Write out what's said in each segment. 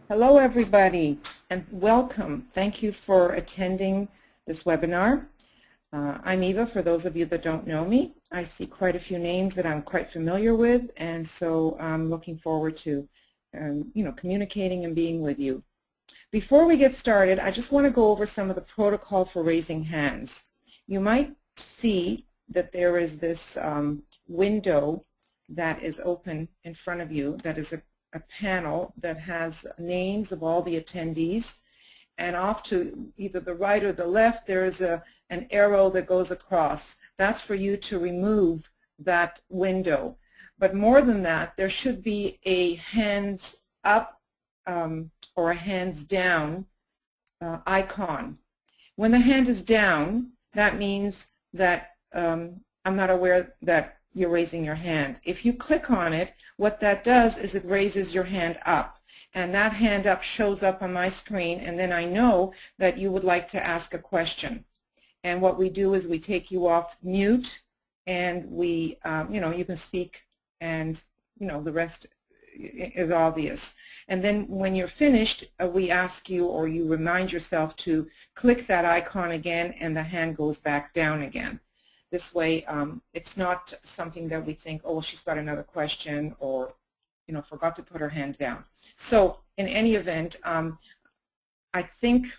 Hello, everybody, and welcome. Thank you for attending this webinar. I'm Eva, for those of you that don't know me. I see quite a few names that I'm quite familiar with, and so I'm looking forward to communicating and being with you. Before we get started, I just want to go over some of the protocol for raising hands. You might see that there is this window that is open in front of you that is a panel that has names of all the attendees, and off to either the right or the left there is an arrow that goes across. That's for you to remove that window. But more than that, there should be a hands up or a hands down icon. When the hand is down, that means that I'm not aware that you're raising your hand. If you click on it, what that does is it raises your hand up, and that hand up shows up on my screen, and then I know that you would like to ask a question. And what we do is we take you off mute, and we, you can speak, and the rest is obvious. And then when you're finished, we ask you, or you remind yourself to click that icon again, and the hand goes back down again. This way, it's not something that we think, oh, well, she's got another question, or, forgot to put her hand down. So in any event, I think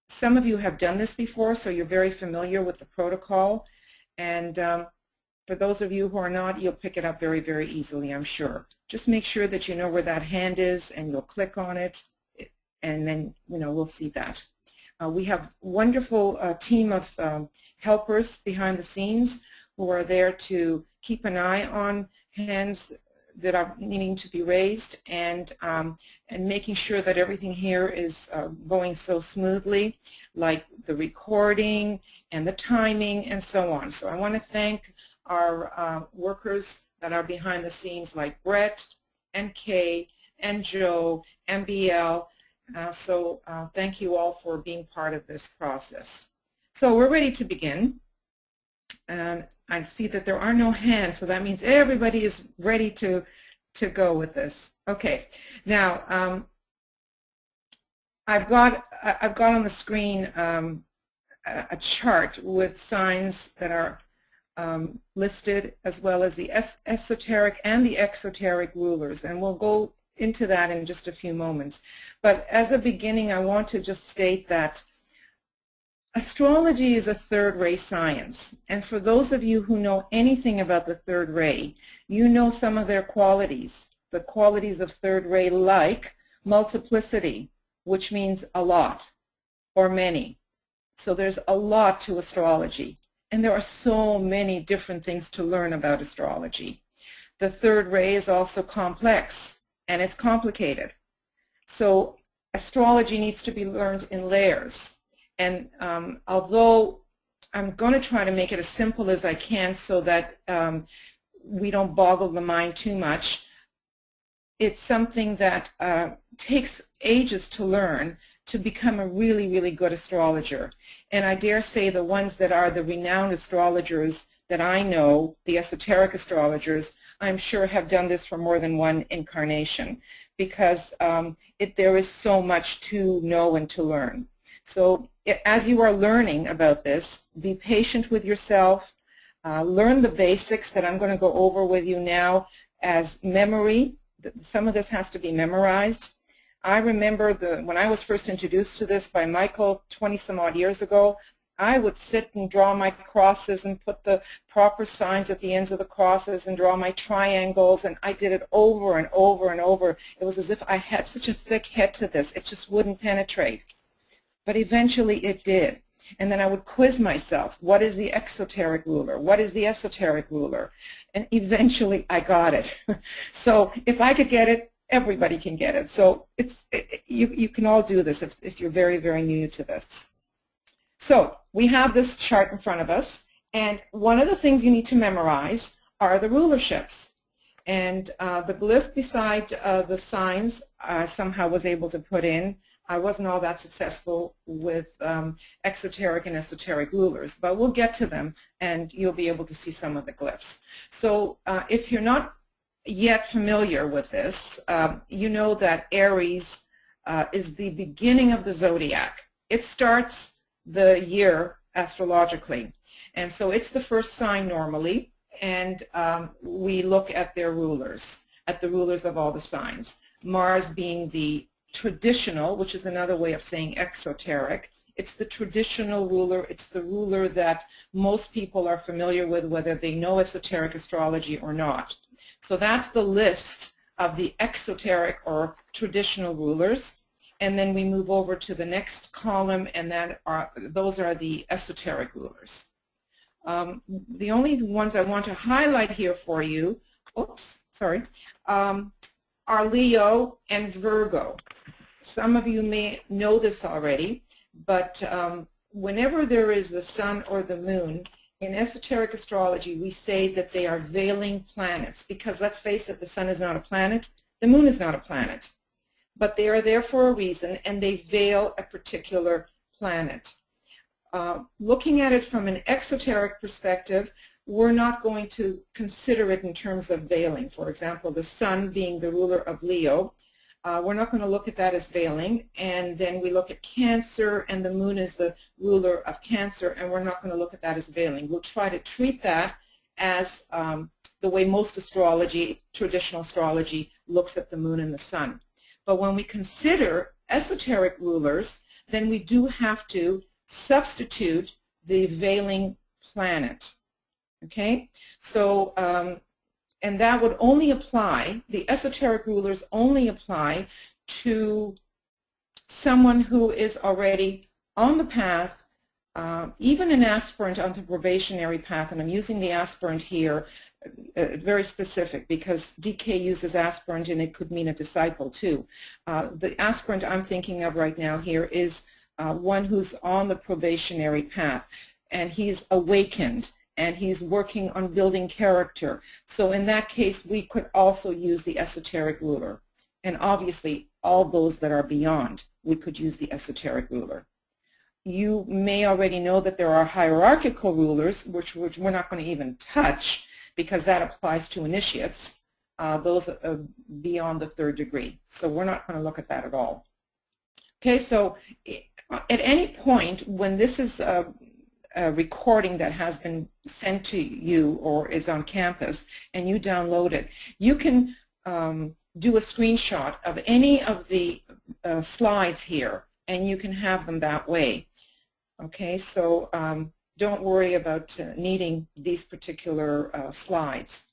some of you have done this before, so you're very familiar with the protocol. And for those of you who are not, you'll pick it up very, very easily, I'm sure. Just make sure that you know where that hand is, and you'll click on it, and then, we'll see that. We have a wonderful team of helpers behind the scenes who are there to keep an eye on hands that are needing to be raised, and making sure that everything here is going so smoothly, like the recording and the timing and so on. So I want to thank our workers that are behind the scenes, like Brett and Kay and Joe and BL. Thank you all for being part of this process. So we're ready to begin. And I see that there are no hands, so that means everybody is ready to go with this. Okay, now I've got on the screen a chart with signs that are listed, as well as the esoteric and the exoteric rulers, and we'll go into that in just a few moments. But as a beginning, I want to just state that astrology is a third ray science, and for those of you who know anything about the third ray, you know some of their qualities. The qualities of third ray, like multiplicity, which means a lot or many. So there's a lot to astrology, and there are so many different things to learn about astrology. The third ray is also complex, and it's complicated. So astrology needs to be learned in layers. And although I'm going to try to make it as simple as I can so that we don't boggle the mind too much, it's something that takes ages to learn to become a really, really good astrologer. And I dare say the ones that are the renowned astrologers that I know, the esoteric astrologers, I'm sure have done this for more than one incarnation, because there is so much to know and to learn. So as you are learning about this, be patient with yourself. Learn the basics that I'm going to go over with you now as memory. Some of this has to be memorized. I remember when I was first introduced to this by Michael 20-some odd years ago, I would sit and draw my crosses and put the proper signs at the ends of the crosses and draw my triangles, and I did it over and over and over. It was as if I had such a thick head to this. It just wouldn't penetrate. But eventually it did. And then I would quiz myself. What is the exoteric ruler? What is the esoteric ruler? And eventually I got it. So if I could get it, everybody can get it. So you can all do this if you're very, very new to this. So we have this chart in front of us, and one of the things you need to memorize are the rulerships. And the glyph beside the signs I somehow was able to put in. I wasn't all that successful with exoteric and esoteric rulers, but we'll get to them, and you'll be able to see some of the glyphs. So if you're not yet familiar with this, you know that Aries is the beginning of the zodiac. It starts the year astrologically. And so it's the first sign normally, and we look at their rulers, at the rulers of all the signs. Mars being the traditional, which is another way of saying exoteric. It's the traditional ruler. It's the ruler that most people are familiar with, whether they know esoteric astrology or not. So that's the list of the exoteric or traditional rulers. And then we move over to the next column, and those are the esoteric rulers. The only ones I want to highlight here for you, are Leo and Virgo. Some of you may know this already, but whenever there is the sun or the moon, in esoteric astrology we say that they are veiling planets, because let's face it, the sun is not a planet, the moon is not a planet, but they are there for a reason, and they veil a particular planet. Looking at it from an exoteric perspective, we're not going to consider it in terms of veiling. For example, the sun being the ruler of Leo, we're not going to look at that as veiling. And then we look at Cancer, and the moon is the ruler of Cancer, and we're not going to look at that as veiling. We'll try to treat that as the way most astrology, traditional astrology, looks at the moon and the sun. But when we consider esoteric rulers, then we do have to substitute the veiling planet. Okay, so and that would only apply, the esoteric rulers only apply to someone who is already on the path, even an aspirant on the probationary path, and I'm using the aspirant here, very specific, because DK uses aspirant and it could mean a disciple too. The aspirant I'm thinking of right now here is one who's on the probationary path, and he's awakened, and he's working on building character. So in that case, we could also use the esoteric ruler. And obviously, all those that are beyond, we could use the esoteric ruler. You may already know that there are hierarchical rulers, which we're not going to even touch, because that applies to initiates, those beyond the 3rd degree. So we're not going to look at that at all. Okay, so at any point when this is a recording that has been sent to you or is on campus and you download it, you can do a screenshot of any of the slides here, and you can have them that way. Okay, so don't worry about needing these particular slides.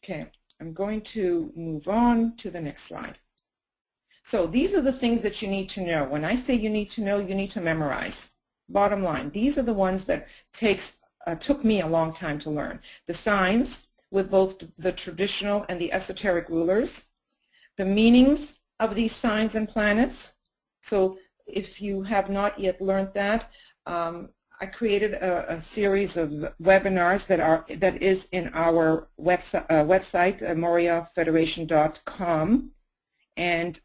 Okay, I'm going to move on to the next slide. So these are the things that you need to know. When I say you need to know, you need to memorize. Bottom line, these are the ones that took me a long time to learn. The signs with both the traditional and the esoteric rulers, the meanings of these signs and planets. So if you have not yet learned that, I created a series of webinars that is in our website, moryafederation.com, and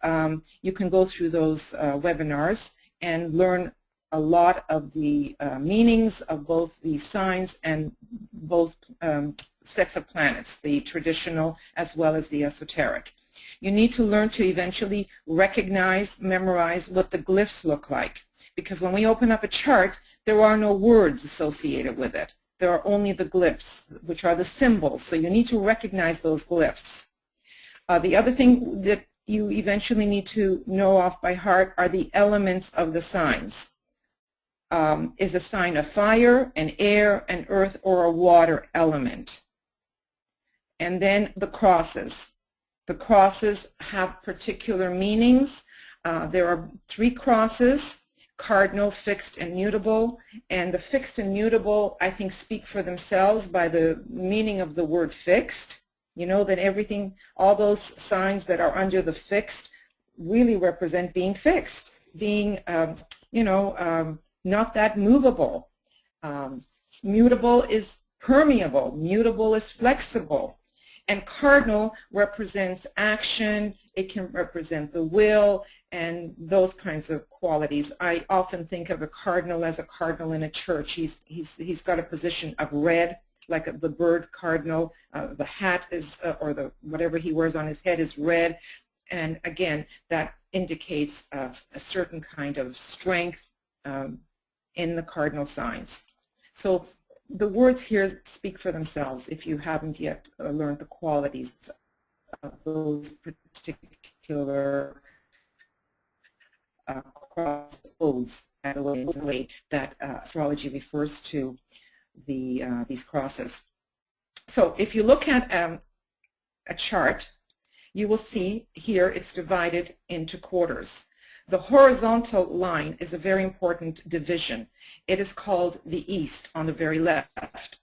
you can go through those webinars and learn a lot of the meanings of both the signs and both sets of planets, the traditional as well as the esoteric. You need to learn to eventually recognize, memorize what the glyphs look like, because when we open up a chart, there are no words associated with it. There are only the glyphs, which are the symbols, so you need to recognize those glyphs. The other thing that you eventually need to know off by heart are the elements of the signs. Is a sign of fire, an air, an earth, or a water element. And then the crosses. The crosses have particular meanings. There are 3 crosses: cardinal, fixed, and mutable. And the fixed and mutable, I think, speak for themselves by the meaning of the word fixed. You know that everything, all those signs that are under the fixed really represent being fixed, being, not that movable. Mutable is permeable. Mutable is flexible. And cardinal represents action. It can represent the will and those kinds of qualities. I often think of a cardinal as a cardinal in a church. He's got a position of red, like the bird cardinal. The hat is, or whatever he wears on his head is red. And again, that indicates a certain kind of strength in the cardinal signs. So the words here speak for themselves if you haven't yet learned the qualities of those particular cross odes, the way that astrology refers to these crosses. So if you look at a chart, you will see here it's divided into quarters. The horizontal line is a very important division. It is called the east on the very left,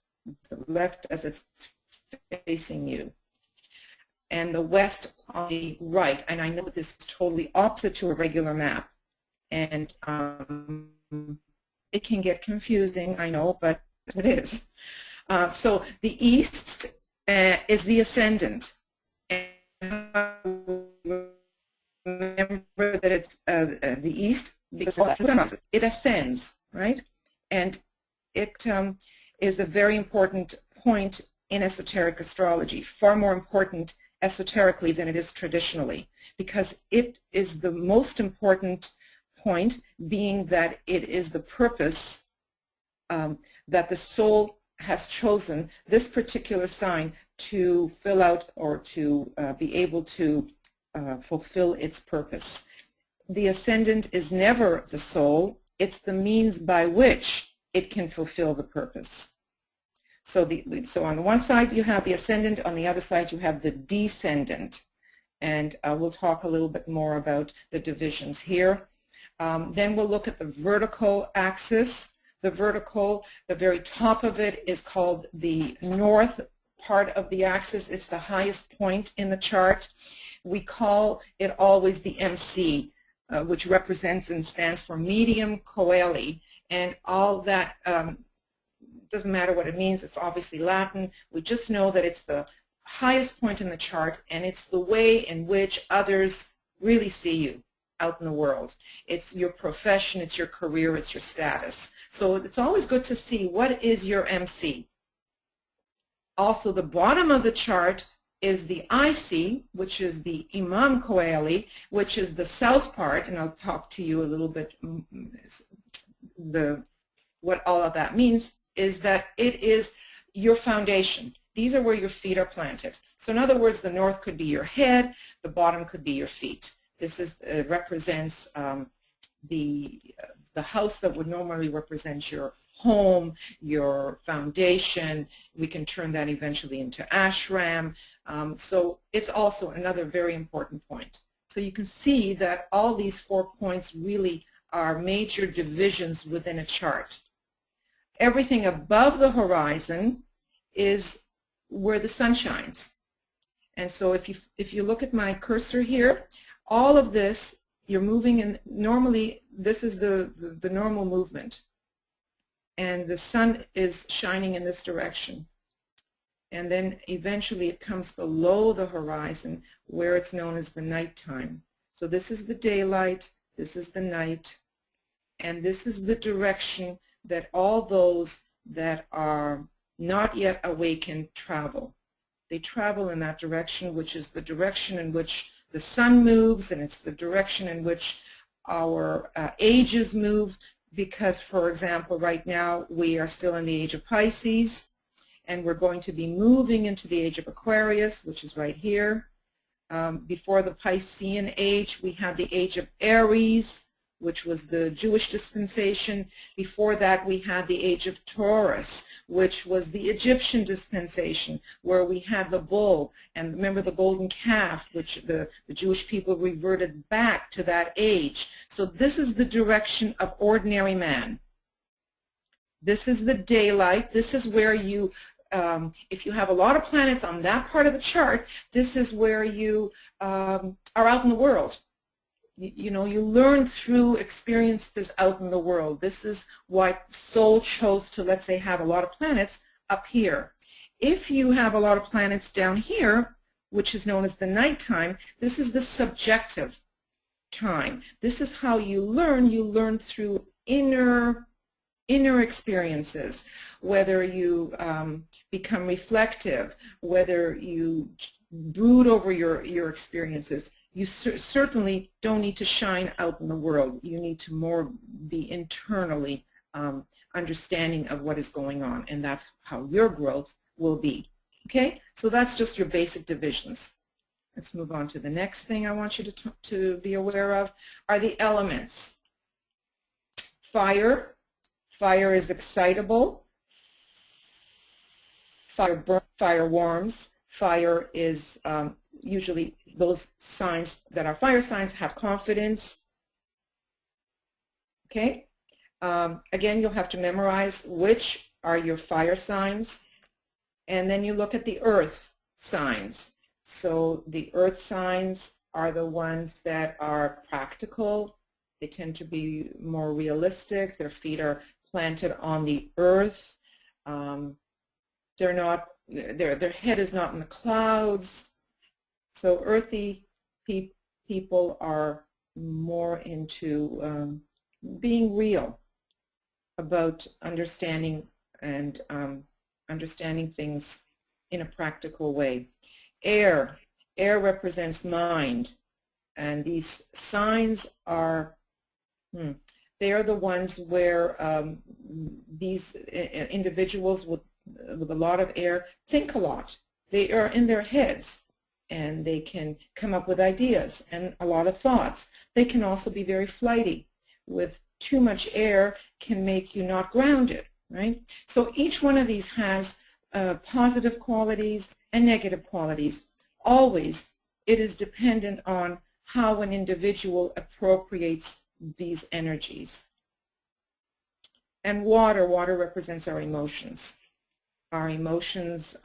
as it's facing you, and the west on the right. And I know this is totally opposite to a regular map, and it can get confusing, I know, but it is. So the east is the ascendant. And remember that it's the east because it ascends, right? And it is a very important point in esoteric astrology, far more important esoterically than it is traditionally, because it is the most important point, being that it is the purpose that the soul has chosen this particular sign to fill out or to be able to fulfill its purpose. The ascendant is never the soul, it's the means by which it can fulfill the purpose. So on the one side you have the ascendant, on the other side you have the descendant. And we'll talk a little bit more about the divisions here. Then we'll look at the vertical axis. The vertical, the very top of it is called the north part of the axis. It's the highest point in the chart. We call it always the MC, which represents and stands for medium coeli, and all that doesn't matter what it means. It's obviously Latin. We just know that it's the highest point in the chart, and it's the way in which others really see you out in the world. It's your profession, it's your career, it's your status. So it's always good to see what is your MC. Also, the bottom of the chart is the IC, which is the Imam Coeli, which is the south part, and I'll talk to you a little bit what all of that means, is that it is your foundation. These are where your feet are planted. So in other words, the north could be your head, the bottom could be your feet. This is represents the house that would normally represent your home, your foundation. We can turn that eventually into ashram. So it's also another very important point. So you can see that all these 4 points really are major divisions within a chart. Everything above the horizon is where the sun shines. And so if you look at my cursor here, all of this, you're moving in, normally this is the normal movement. And the sun is shining in this direction. And then eventually it comes below the horizon where it's known as the nighttime. So this is the daylight, this is the night, and this is the direction that all those that are not yet awakened travel. They travel in that direction, which is the direction in which the sun moves, and it's the direction in which our ages move, because, for example, right now we are still in the age of Pisces, and we're going to be moving into the age of Aquarius, which is right here. Before the Piscean age, we had the age of Aries, which was the Jewish dispensation. Before that, we had the age of Taurus, which was the Egyptian dispensation, where we had the bull, and remember the golden calf, which the Jewish people reverted back to that age. So this is the direction of ordinary man. This is the daylight. This is where you, if you have a lot of planets on that part of the chart, this is where you are out in the world. You know, you learn through experiences out in the world. This is why soul chose to, let's say, have a lot of planets up here. If you have a lot of planets down here, which is known as the nighttime, this is the subjective time. This is how you learn. You learn through inner experiences, whether you become reflective, whether you brood over your experiences. you certainly don't need to shine out in the world. You need to more be internally understanding of what is going on, and that's how your growth will be. Okay, so that's just your basic divisions. Let's move on to the next thing I want you to be aware of are the elements. Fire. Fire is excitable. Fire burns. Fire warms. Fire is usually those signs that are fire signs have confidence. Okay. Again, you'll have to memorize which are your fire signs. And then you look at the earth signs. So the earth signs are the ones that are practical. They tend to be more realistic. Their feet are planted on the earth. They're not, their head is not in the clouds. So earthy people are more into being real about understanding and understanding things in a practical way. Air represents mind, and these signs are, they are the ones where these individuals with a lot of air think a lot. They are in their heads, and they can come up with ideas and a lot of thoughts. They can also be very flighty. With too much air can make you not grounded, right? So each one of these has positive qualities and negative qualities. Always, it is dependent on how an individual appropriates these energies. And water represents our emotions. Our emotions,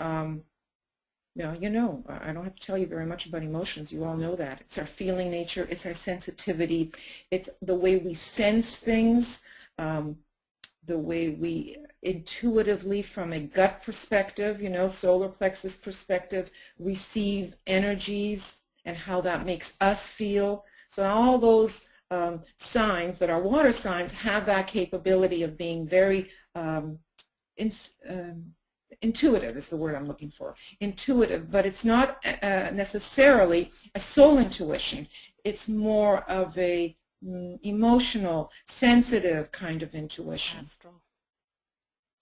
you know, I don't have to tell you very much about emotions. You all know that. It's our feeling nature. It's our sensitivity. It's the way we sense things, the way we intuitively, from a gut perspective, you know, solar plexus perspective, receive energies and how that makes us feel. So all those signs that are water signs have that capability of being very intuitive is the word I'm looking for. Intuitive, but it's not necessarily a soul intuition. It's more of a emotional, sensitive kind of intuition.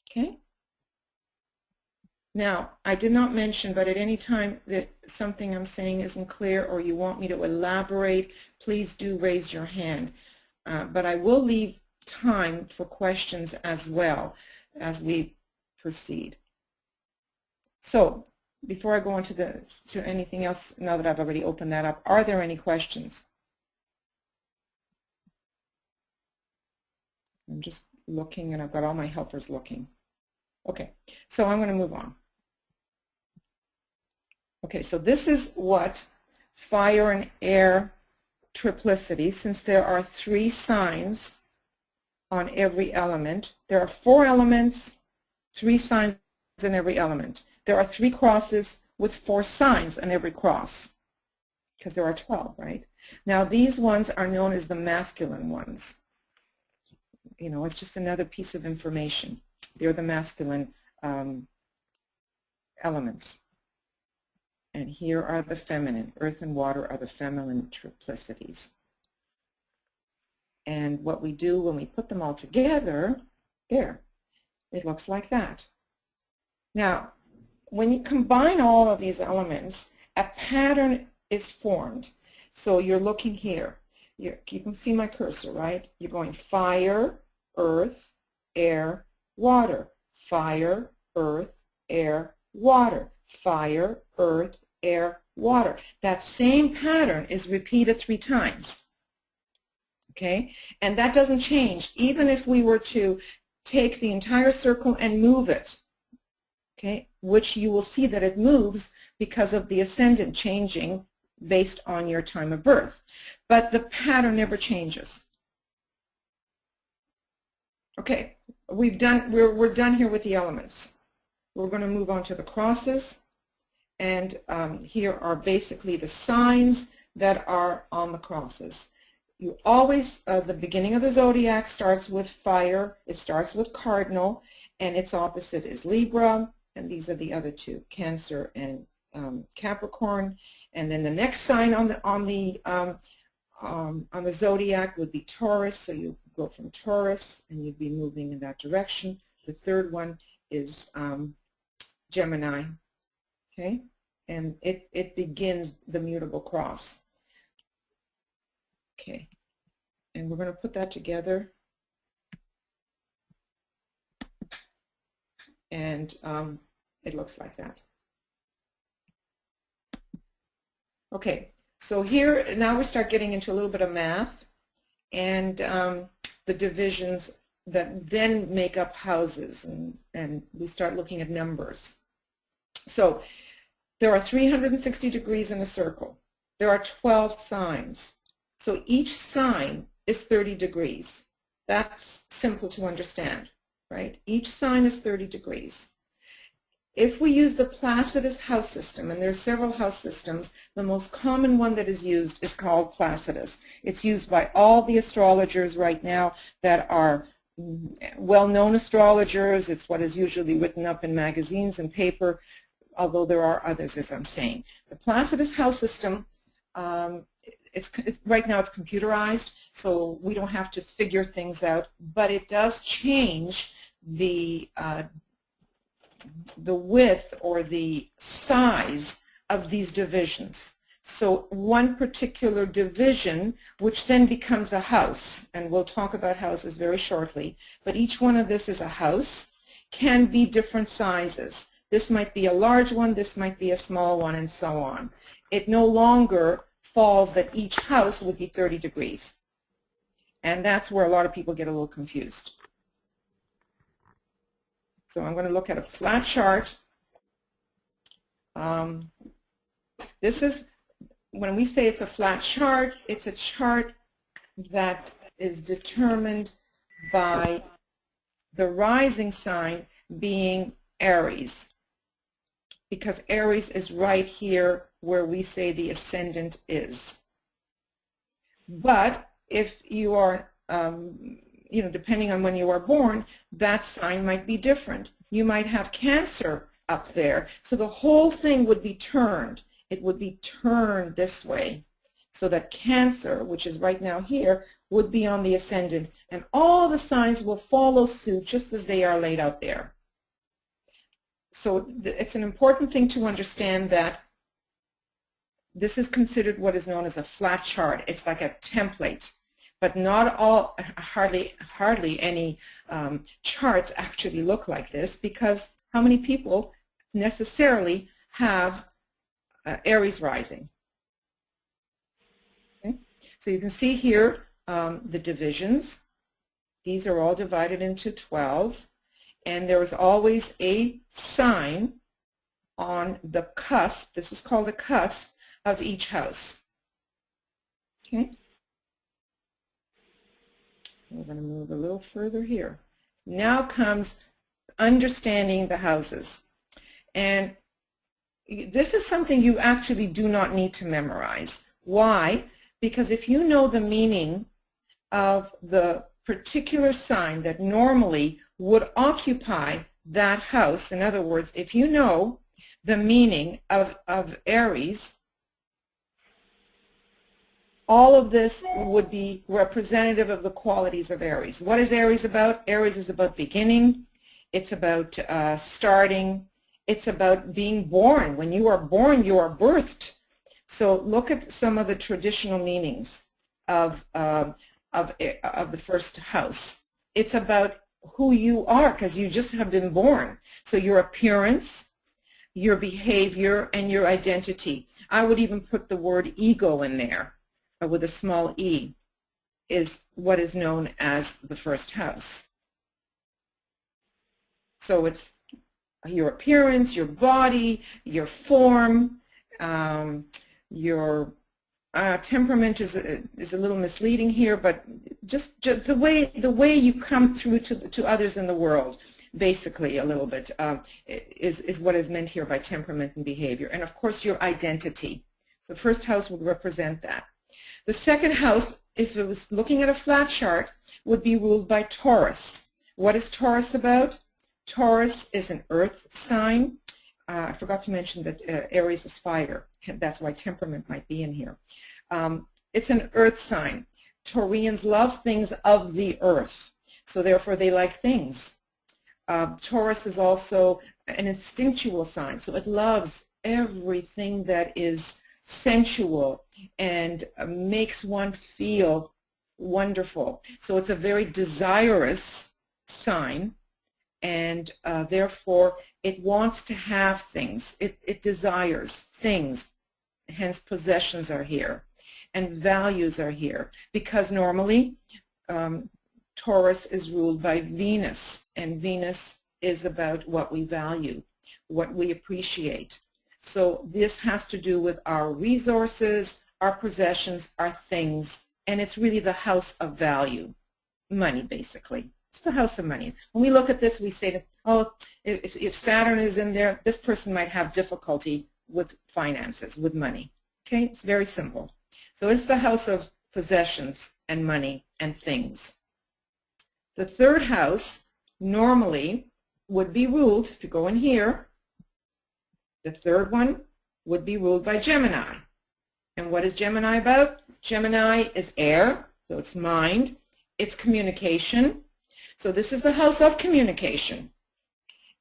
Okay? Now, I did not mention, but at any time that something I'm saying isn't clear or you want me to elaborate, please do raise your hand. But I will leave time for questions as well as we proceed. So, before I go on to anything else, now that I've already opened that up, are there any questions? I'm just looking, and I've got all my helpers looking. Okay, so I'm going to move on. Okay, so this is what fire and air triplicity, since there are 3 signs on every element. There are 4 elements, 3 signs in every element. There are 3 crosses with 4 signs on every cross, because there are 12, right? Now these ones are known as the masculine ones. You know, it's just another piece of information. They're the masculine elements. And here are the feminine. Earth and water are the feminine triplicities. And what we do when we put them all together, there, it looks like that. Now, when you combine all of these elements, a pattern is formed. So you're looking here. You can see my cursor, right? You're going fire, earth, air, water. Fire, earth, air, water. Fire, earth, air, water. That same pattern is repeated 3 times. Okay? And that doesn't change, even if we were to take the entire circle and move it. Okay? Which you will see that it moves because of the ascendant changing based on your time of birth. But the pattern never changes. Okay, we're done here with the elements. We're going to move on to the crosses, and here are basically the signs that are on the crosses. You always, the beginning of the zodiac starts with fire. It starts with cardinal, and its opposite is Libra, and these are the other 2, Cancer and Capricorn, and then the next sign on the zodiac would be Taurus. So you go from Taurus, and you'd be moving in that direction. The third one is Gemini. Okay, and it begins the mutable cross. Okay, and we're going to put that together. And it looks like that. Okay, so here now we start getting into a little bit of math and the divisions that then make up houses, and we start looking at numbers. So there are 360 degrees in a circle. There are 12 signs. So each sign is 30 degrees. That's simple to understand, right? Each sign is 30 degrees. If we use the Placidus house system, and there are several house systems, the most common one that is used is called Placidus. It's used by all the astrologers right now that are well-known astrologers. It's what is usually written up in magazines and paper, although there are others, as I'm saying. The Placidus house system, right now it's computerized, so we don't have to figure things out, but it does change the width or the size of these divisions. So one particular division, which then becomes a house, and we'll talk about houses very shortly, but each one of this is a house, can be different sizes. This might be a large one, this might be a small one, and so on. It no longer falls that each house would be 30 degrees. And that's where a lot of people get a little confused. So I'm going to look at a flat chart. This is, when we say it's a flat chart, it's a chart that is determined by the rising sign being Aries, because Aries is right here where we say the ascendant is. But if you are, depending on when you are born, that sign might be different. You might have Cancer up there, so the whole thing would be turned. It would be turned this way, so that Cancer, which is right now here, would be on the ascendant, and all the signs will follow suit just as they are laid out there. So it's an important thing to understand that this is considered what is known as a flat chart. It's like a template, but not all, hardly any charts actually look like this, because how many people necessarily have Aries rising? Okay. So you can see here the divisions. These are all divided into 12, and there is always a sign on the cusp. This is called the cusp of each house. Okay. We're going to move a little further here. Now comes understanding the houses. And this is something you actually do not need to memorize. Why? Because if you know the meaning of the particular sign that normally would occupy that house, in other words, if you know the meaning of Aries, all of this would be representative of the qualities of Aries. What is Aries about? Aries is about beginning. It's about starting. It's about being born. When you are born, you are birthed. So look at some of the traditional meanings of the first house. It's about who you are, because you just have been born. So your appearance, your behavior, and your identity. I would even put the word ego in there, with a small e, is what is known as the first house. So it's your appearance, your body, your form, your temperament is a little misleading here, but just the way you come through to others in the world, basically a little bit, is what is meant here by temperament and behavior. And of course your identity. So the first house would represent that. The second house, if it was looking at a flat chart, would be ruled by Taurus. What is Taurus about? Taurus is an earth sign. I forgot to mention that Aries is fire. That's why temperament might be in here. It's an earth sign. Taurians love things of the earth, so therefore they like things. Taurus is also an instinctual sign, so it loves everything that is sensual and makes one feel wonderful. So it's a very desirous sign, and therefore it wants to have things. It desires things, hence possessions are here, and values are here, because normally Taurus is ruled by Venus, and Venus is about what we value, what we appreciate. So this has to do with our resources, our possessions, our things, and it's really the house of value, money basically. It's the house of money. When we look at this, we say, oh, if Saturn is in there, this person might have difficulty with finances, with money. Okay, it's very simple. So it's the house of possessions and money and things. The third house normally would be ruled, if you go in here, the third one would be ruled by Gemini. And what is Gemini about? Gemini is air, so it's mind, it's communication. So this is the house of communication.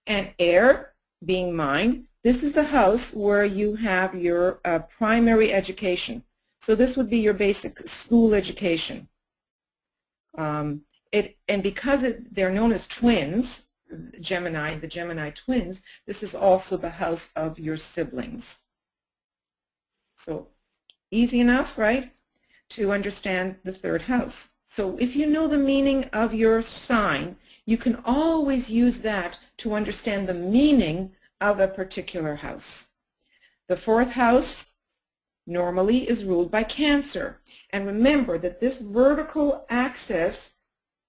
And air, being mind, this is the house where you have your primary education. So this would be your basic school education. And because they're known as twins, Gemini, the Gemini twins, this is also the house of your siblings. So easy enough, right, to understand the third house. So if you know the meaning of your sign, you can always use that to understand the meaning of a particular house. The fourth house normally is ruled by Cancer. And remember that this vertical axis,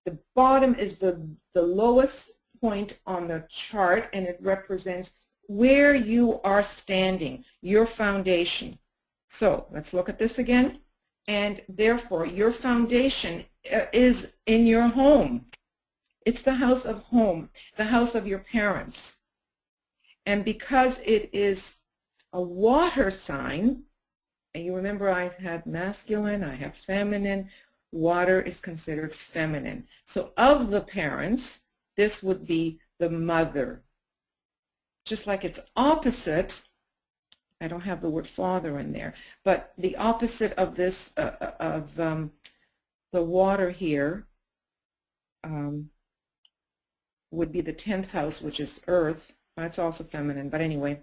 the bottom is the lowest point on the chart, and it represents where you are standing, your foundation. So let's look at this again. And therefore, your foundation is in your home. It's the house of home, the house of your parents. And because it is a water sign, and you remember I had masculine, I have feminine, water is considered feminine. So of the parents, this would be the mother. Just like it's opposite, I don't have the word father in there, but the opposite of this, the water here, would be the 10th house, which is earth. That's also feminine, but anyway,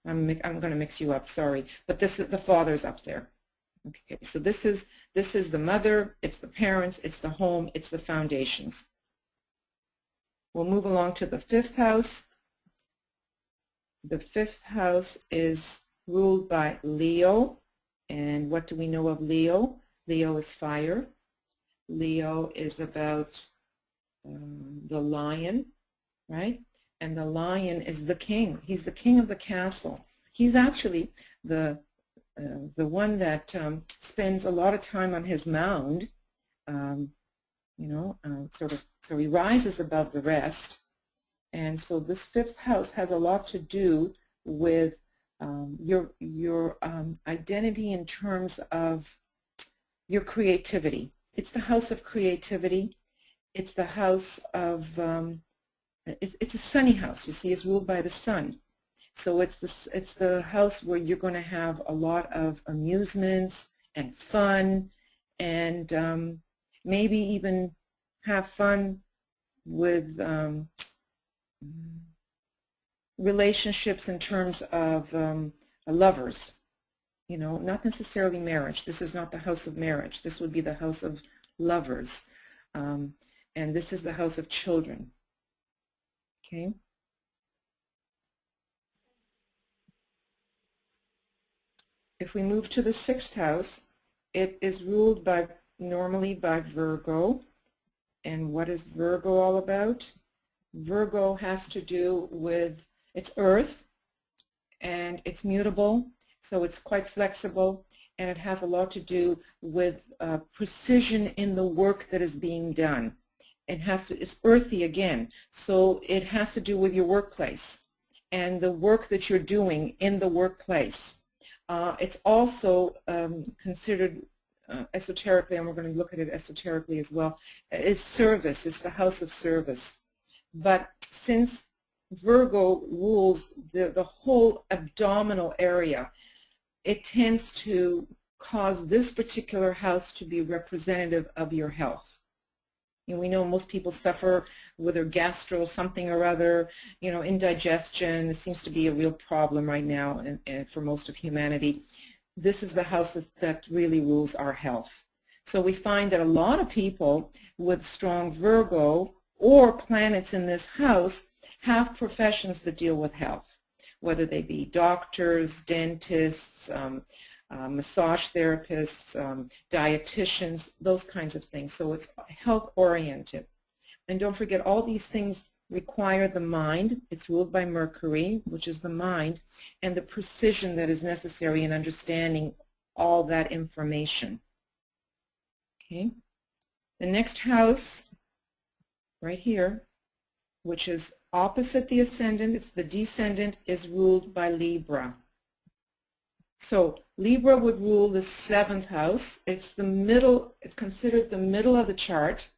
I'm going to mix you up, sorry. But this is the father's up there. Okay, so this is the mother, it's the parents, it's the home, it's the foundations. We'll move along to the 5th house. The 5th house is ruled by Leo. And what do we know of Leo? Leo is fire. Leo is about the lion, right? And the lion is the king. He's the king of the castle. He's actually the one that spends a lot of time on his mound, so he rises above the rest. And so this 5th house has a lot to do with your identity in terms of your creativity. It's the house of creativity. It's the house of, it's a sunny house. You see, it's ruled by the sun. So it's the house where you're going to have a lot of amusements and fun, and maybe even have fun with relationships in terms of lovers. You know, not necessarily marriage. This is not the house of marriage. This would be the house of lovers. And this is the house of children. Okay. If we move to the 6th house, it is ruled by normally by Virgo. And what is Virgo all about? Virgo has to do with, it's earth, and it's mutable, so it's quite flexible, and it has a lot to do with precision in the work that is being done. It's earthy again, so it has to do with your workplace. and the work that you're doing in the workplace. It's also considered esoterically, and we're going to look at it esoterically as well, is service. It's the house of service. But since Virgo rules the whole abdominal area, it tends to cause this particular house to be representative of your health. And we know most people suffer with their gastro something or other, indigestion. It seems to be a real problem right now and for most of humanity. This is the house that really rules our health. So we find that a lot of people with strong Virgo or planets in this house have professions that deal with health, whether they be doctors, dentists, massage therapists, dietitians, those kinds of things. So it's health oriented. And don't forget, all these things require the mind. It's ruled by Mercury, which is the mind, and the precision that is necessary in understanding all that information. Okay. The next house, right here, which is opposite the ascendant, it's the descendant, is ruled by Libra. So Libra would rule the 7th house. It's the middle, it's considered the middle of the chart.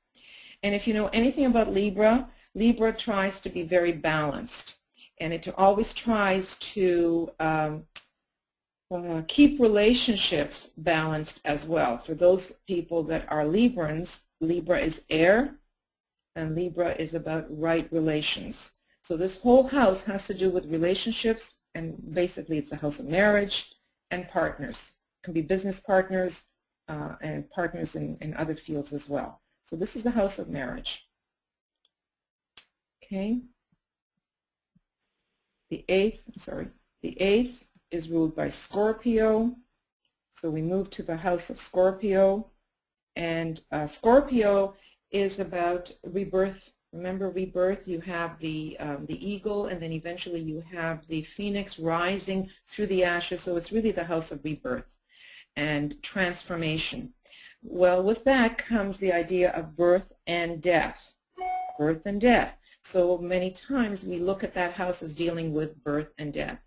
And if you know anything about Libra, Libra tries to be very balanced. And it always tries to keep relationships balanced as well. For those people that are Librans, Libra is air, and Libra is about right relations. So this whole house has to do with relationships, and basically it's the house of marriage and partners. It can be business partners and partners in other fields as well. So this is the house of marriage. Okay. The eighth is ruled by Scorpio. So we move to the house of Scorpio, and Scorpio is about rebirth. Remember, rebirth, you have the eagle, and then eventually you have the phoenix rising through the ashes. So it's really the house of rebirth and transformation. Well, with that comes the idea of birth and death. Birth and death. So many times we look at that house as dealing with birth and death.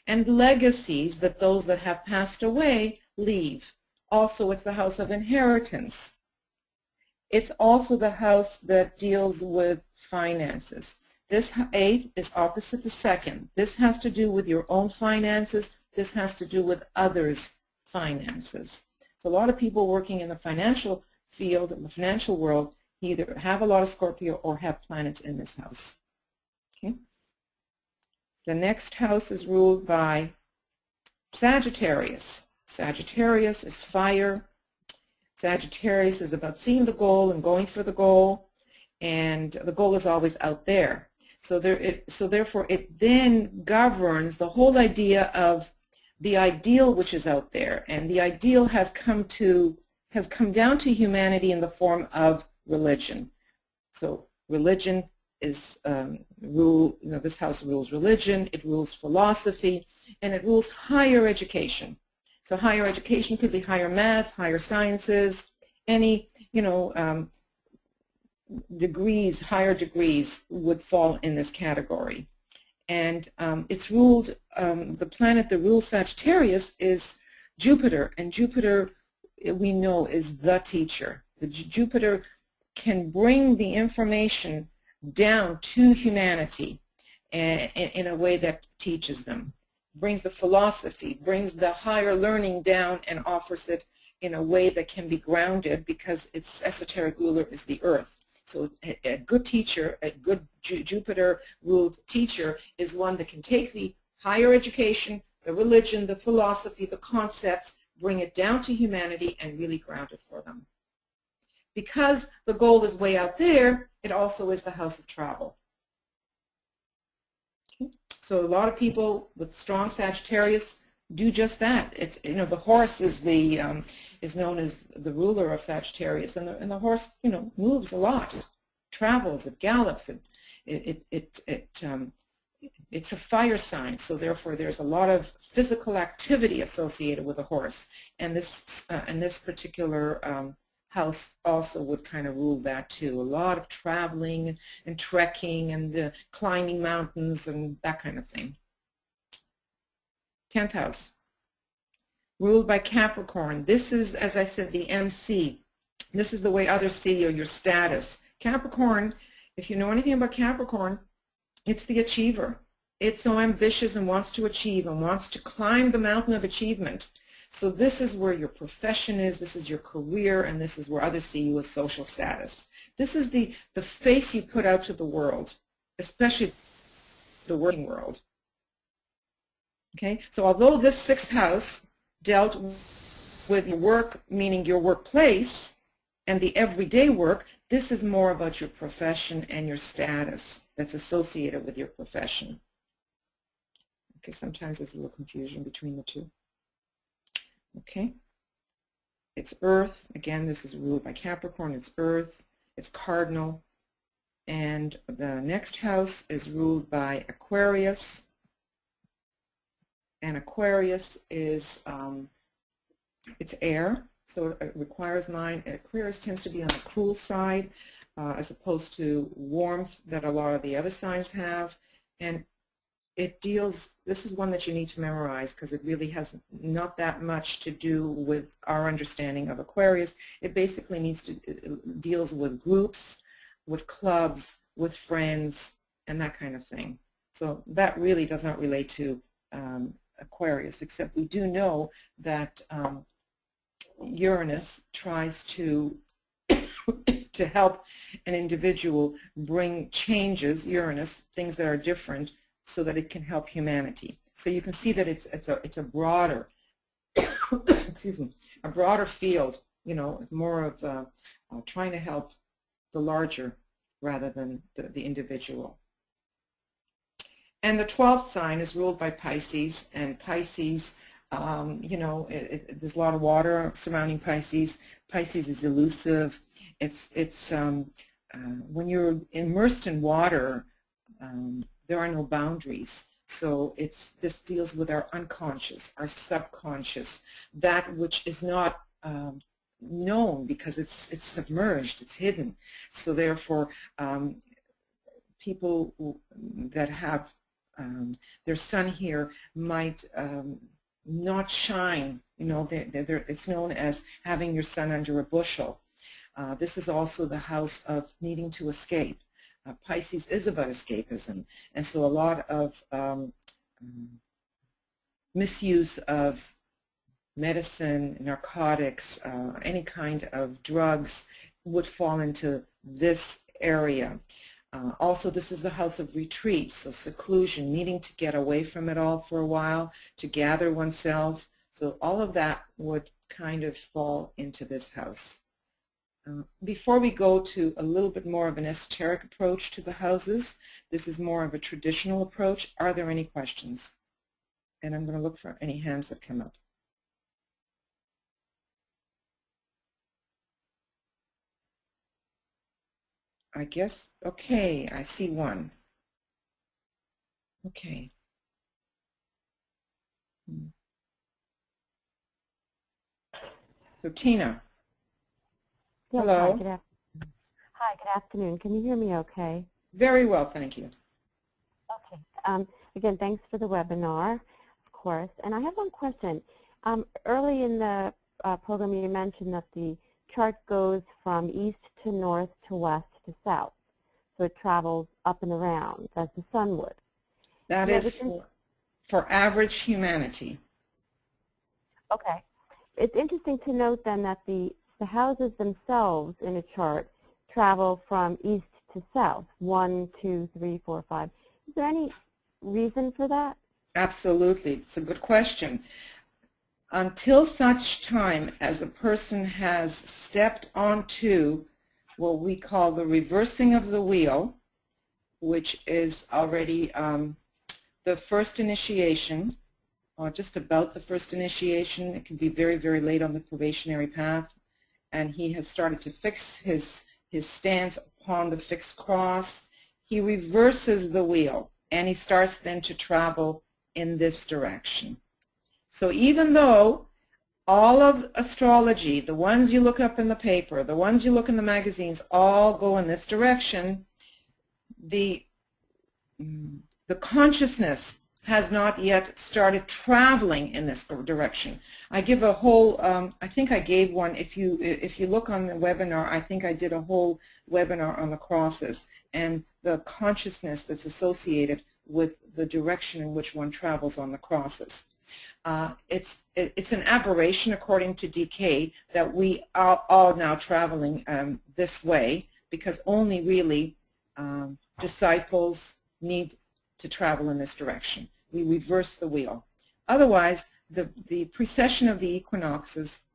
And legacies that those that have passed away leave. Also, it's the house of inheritance. It's also the house that deals with finances. This 8th is opposite the 2nd. This has to do with your own finances. This has to do with others' finances. So a lot of people working in the financial field, in the financial world, either have a lot of Scorpio or have planets in this house. Okay. The next house is ruled by Sagittarius. Sagittarius is fire. Sagittarius is about seeing the goal and going for the goal, and the goal is always out there. So therefore it then governs the whole idea of the ideal which is out there, and the ideal has come down to humanity in the form of religion. So religion is this house rules religion, it rules philosophy, and it rules higher education. So higher education could be higher math, higher sciences, any degrees, higher degrees would fall in this category. And it's ruled, the planet that rules Sagittarius is Jupiter, and Jupiter we know is the teacher. Jupiter can bring the information down to humanity in a way that teaches them, brings the philosophy, brings the higher learning down and offers it in a way that can be grounded, because its esoteric ruler is the earth. So a good teacher, a good Jupiter-ruled teacher is one that can take the higher education, the religion, the philosophy, the concepts, bring it down to humanity and really ground it for them. Because the goal is way out there, it also is the house of travel. Okay. So a lot of people with strong Sagittarius do just that. It's, the horse is is known as the ruler of Sagittarius, and the horse, moves a lot, travels, it gallops, it's a fire sign, so therefore there's a lot of physical activity associated with a horse, and this particular house also would kind of rule that too. A lot of traveling and trekking and climbing mountains and that kind of thing. 10th house, ruled by Capricorn. This is, as I said, the MC. This is the way others see you, your status. Capricorn, if you know anything about Capricorn, it's the achiever. It's so ambitious and wants to achieve and wants to climb the mountain of achievement. So this is where your profession is, this is your career, and this is where others see you as social status. This is the face you put out to the world, especially the working world. Okay, so although this 6th house dealt with your work, meaning your workplace, and the everyday work, this is more about your profession and your status that's associated with your profession. Okay, sometimes there's a little confusion between the two. Okay, it's Earth. Again, this is ruled by Capricorn. It's Earth. It's cardinal. And the next house is ruled by Aquarius. And Aquarius is, it's air, so it requires mind. Aquarius tends to be on the cool side as opposed to warmth that a lot of the other signs have. And it deals, this is one that you need to memorize because it really has not that much to do with our understanding of Aquarius. It basically it deals with groups, with clubs, with friends, and that kind of thing. So that really does not relate to Aquarius, except we do know that Uranus tries to help an individual bring changes, Uranus, things that are different, so that it can help humanity. So you can see that it's a broader, excuse me, a broader field. You know, it's more of trying to help the larger rather than the individual. And the 12th sign is ruled by Pisces, and Pisces, you know, there's a lot of water surrounding Pisces. Pisces is elusive. It's when you're immersed in water, there are no boundaries. So this deals with our unconscious, our subconscious, that which is not known because it's submerged, it's hidden. So therefore, people that have their sun here might not shine. You know, it's known as having your sun under a bushel. This is also the house of needing to escape. Pisces is about escapism, and so a lot of misuse of medicine, narcotics, any kind of drugs would fall into this area. Also, this is the house of retreat, so seclusion, needing to get away from it all for a while, to gather oneself. So all of that would kind of fall into this house. Before we go to a little bit more of an esoteric approach to the houses, this is more of a traditional approach. Are there any questions? And I'm going to look for any hands that come up. I guess, okay, I see one. Okay. So Tina. Yes, Hello. Hi, good afternoon. Can you hear me okay? Very well, thank you. Okay. Again, thanks for the webinar, of course. And I have one question. Early in the program, you mentioned that the chart goes from east to north to west to south. So it travels up and around as the sun would. That is for average humanity. Okay. It's interesting to note then that the houses themselves in a chart travel from east to south, 1, 2, 3, 4, 5. Is there any reason for that? Absolutely. It's a good question. Until such time as a person has stepped onto what we call the reversing of the wheel, which is already the first initiation, or just about the first initiation. It can be very, very late on the probationary path. And he has started to fix his stance upon the fixed cross. He reverses the wheel, and he starts then to travel in this direction. So even though all of astrology, the ones you look up in the paper, the ones you look in the magazines, all go in this direction. The consciousness has not yet started traveling in this direction. I give a whole, I think I gave one, if you look on the webinar, I think I did a whole webinar on the crosses and the consciousness that's associated with the direction in which one travels on the crosses. It's an aberration according to DK that we are all now traveling this way, because only really disciples need to travel in this direction. We reverse the wheel. Otherwise, the precession of the equinoxes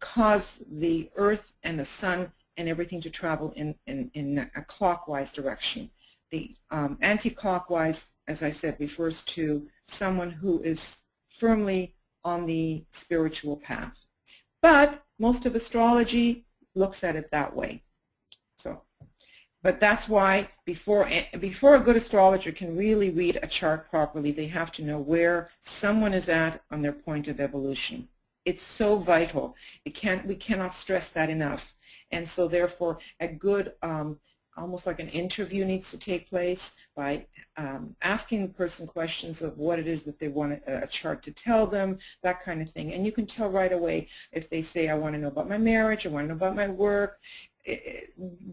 cause the Earth and the Sun and everything to travel in a clockwise direction. The anti-clockwise, as I said, refers to someone who is firmly on the spiritual path. But most of astrology looks at it that way. But that's why before a good astrologer can really read a chart properly, they have to know where someone is at on their point of evolution. It's so vital. We cannot stress that enough. And so therefore a good, almost like an interview needs to take place by asking the person questions of what it is that they want a chart to tell them, that kind of thing. And you can tell right away if they say, I want to know about my marriage, I want to know about my work.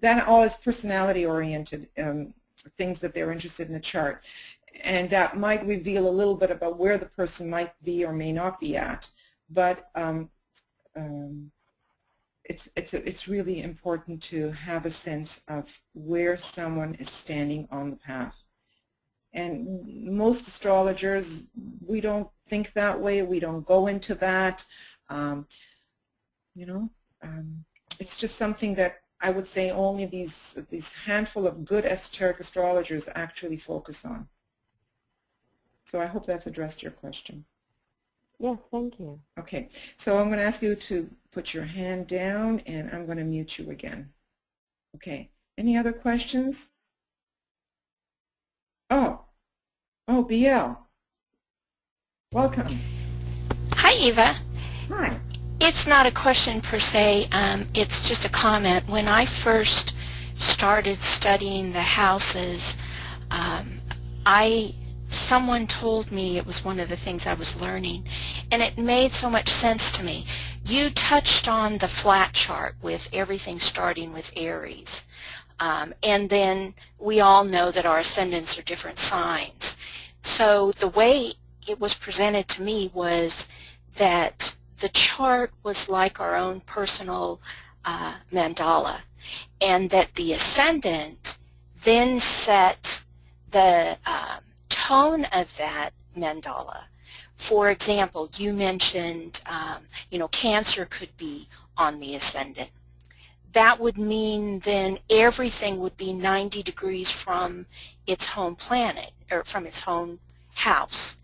That all is personality-oriented things that they're interested in a chart, and that might reveal a little bit about where the person might be or may not be at. But it's really important to have a sense of where someone is standing on the path. And most astrologers, we don't think that way. We don't go into that. It's just something that I would say only these handful of good esoteric astrologers actually focus on. So I hope that's addressed your question. Yes, thank you. Okay, so I'm going to ask you to put your hand down, and I'm going to mute you again. Okay, any other questions? Oh, BL. Welcome. Hi, Eva. Hi. It's not a question per se, it's just a comment. When I first started studying the houses, someone told me it was one of the things I was learning, and it made so much sense to me. You touched on the flat chart with everything starting with Aries, and then we all know that our ascendants are different signs. So the way it was presented to me was that the chart was like our own personal mandala, and that the ascendant then set the tone of that mandala. For example, you mentioned, Cancer could be on the ascendant. That would mean then everything would be 90 degrees from its home planet, or from its home house.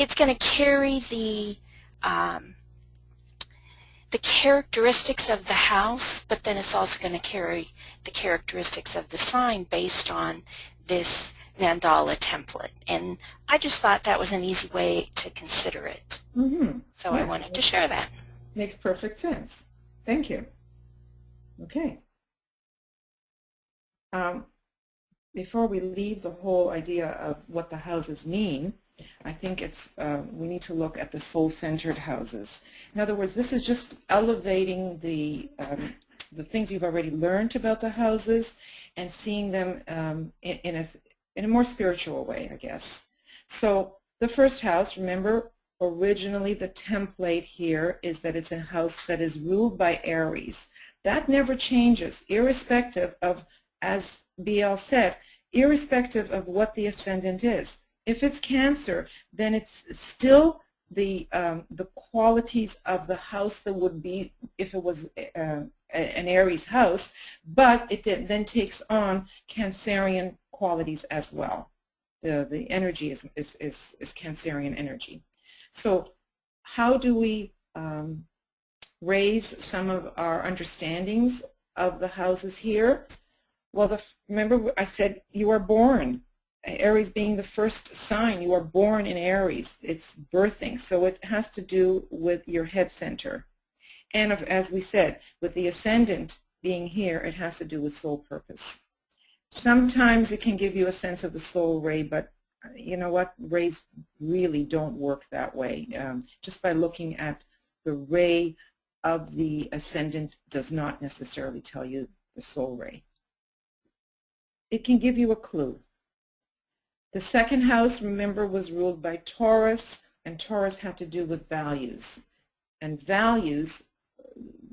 It's going to carry the characteristics of the house, but then it's also going to carry the characteristics of the sign based on this mandala template. And I just thought that was an easy way to consider it. Mm-hmm. So yeah, I wanted to share that. Makes perfect sense. Thank you. Okay. Before we leave the whole idea of what the houses mean, I think we need to look at the soul-centered houses. In other words, this is just elevating the things you've already learned about the houses and seeing them in a more spiritual way, I guess. So the first house, remember, originally the template here is that it's a house that is ruled by Aries. That never changes, irrespective of, as BL said, irrespective of what the ascendant is. If it's Cancer, then it's still the qualities of the house that would be if it was an Aries house, but it then takes on Cancerian qualities as well. The energy is Cancerian energy. So how do we raise some of our understandings of the houses here? Well, remember I said you are born Aries being the first sign. You are born in Aries. It's birthing, so it has to do with your head center. And as we said, with the ascendant being here, it has to do with soul purpose. Sometimes it can give you a sense of the soul ray, but you know what? Rays really don't work that way. Just by looking at the ray of the ascendant does not necessarily tell you the soul ray. It can give you a clue. The second house, remember, was ruled by Taurus, and Taurus had to do with values. And values,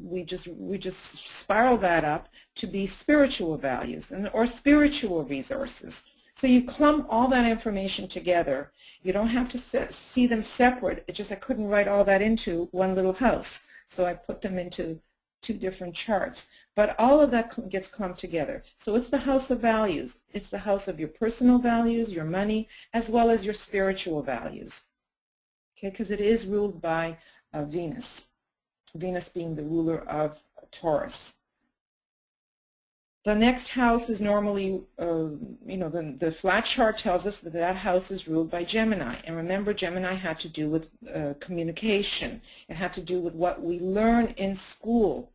we just spiral that up to be spiritual values or spiritual resources. So you clump all that information together. You don't have to see them separate. It's just I couldn't write all that into one little house. So I put them into 2 different charts. But all of that gets clumped together. So it's the house of values. It's the house of your personal values, your money, as well as your spiritual values. Okay, because it is ruled by Venus. Venus being the ruler of Taurus. The next house is normally, the flat chart tells us that that house is ruled by Gemini. And remember, Gemini had to do with communication. It had to do with what we learn in school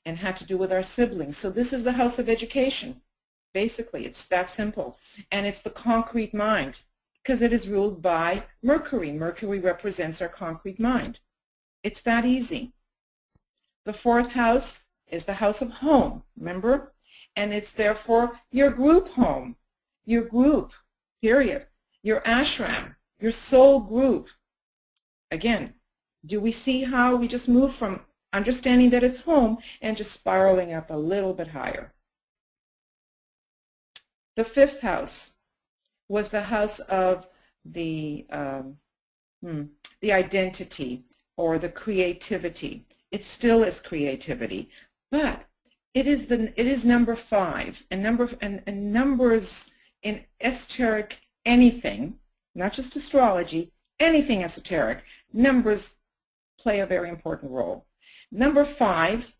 and had to do with our siblings. So this is the house of education. Basically, it's that simple. And it's the concrete mind because it is ruled by Mercury. Mercury represents our concrete mind. It's that easy. The fourth house is the house of home, remember? And it's therefore your group home, your group, period, your ashram, your soul group. Again, do we see how we just move from understanding that it's home and just spiraling up a little bit higher? The fifth house was the house of the identity or the creativity. It still is creativity, but it is number 5, and numbers in esoteric anything, not just astrology, anything esoteric, numbers play a very important role. Number 5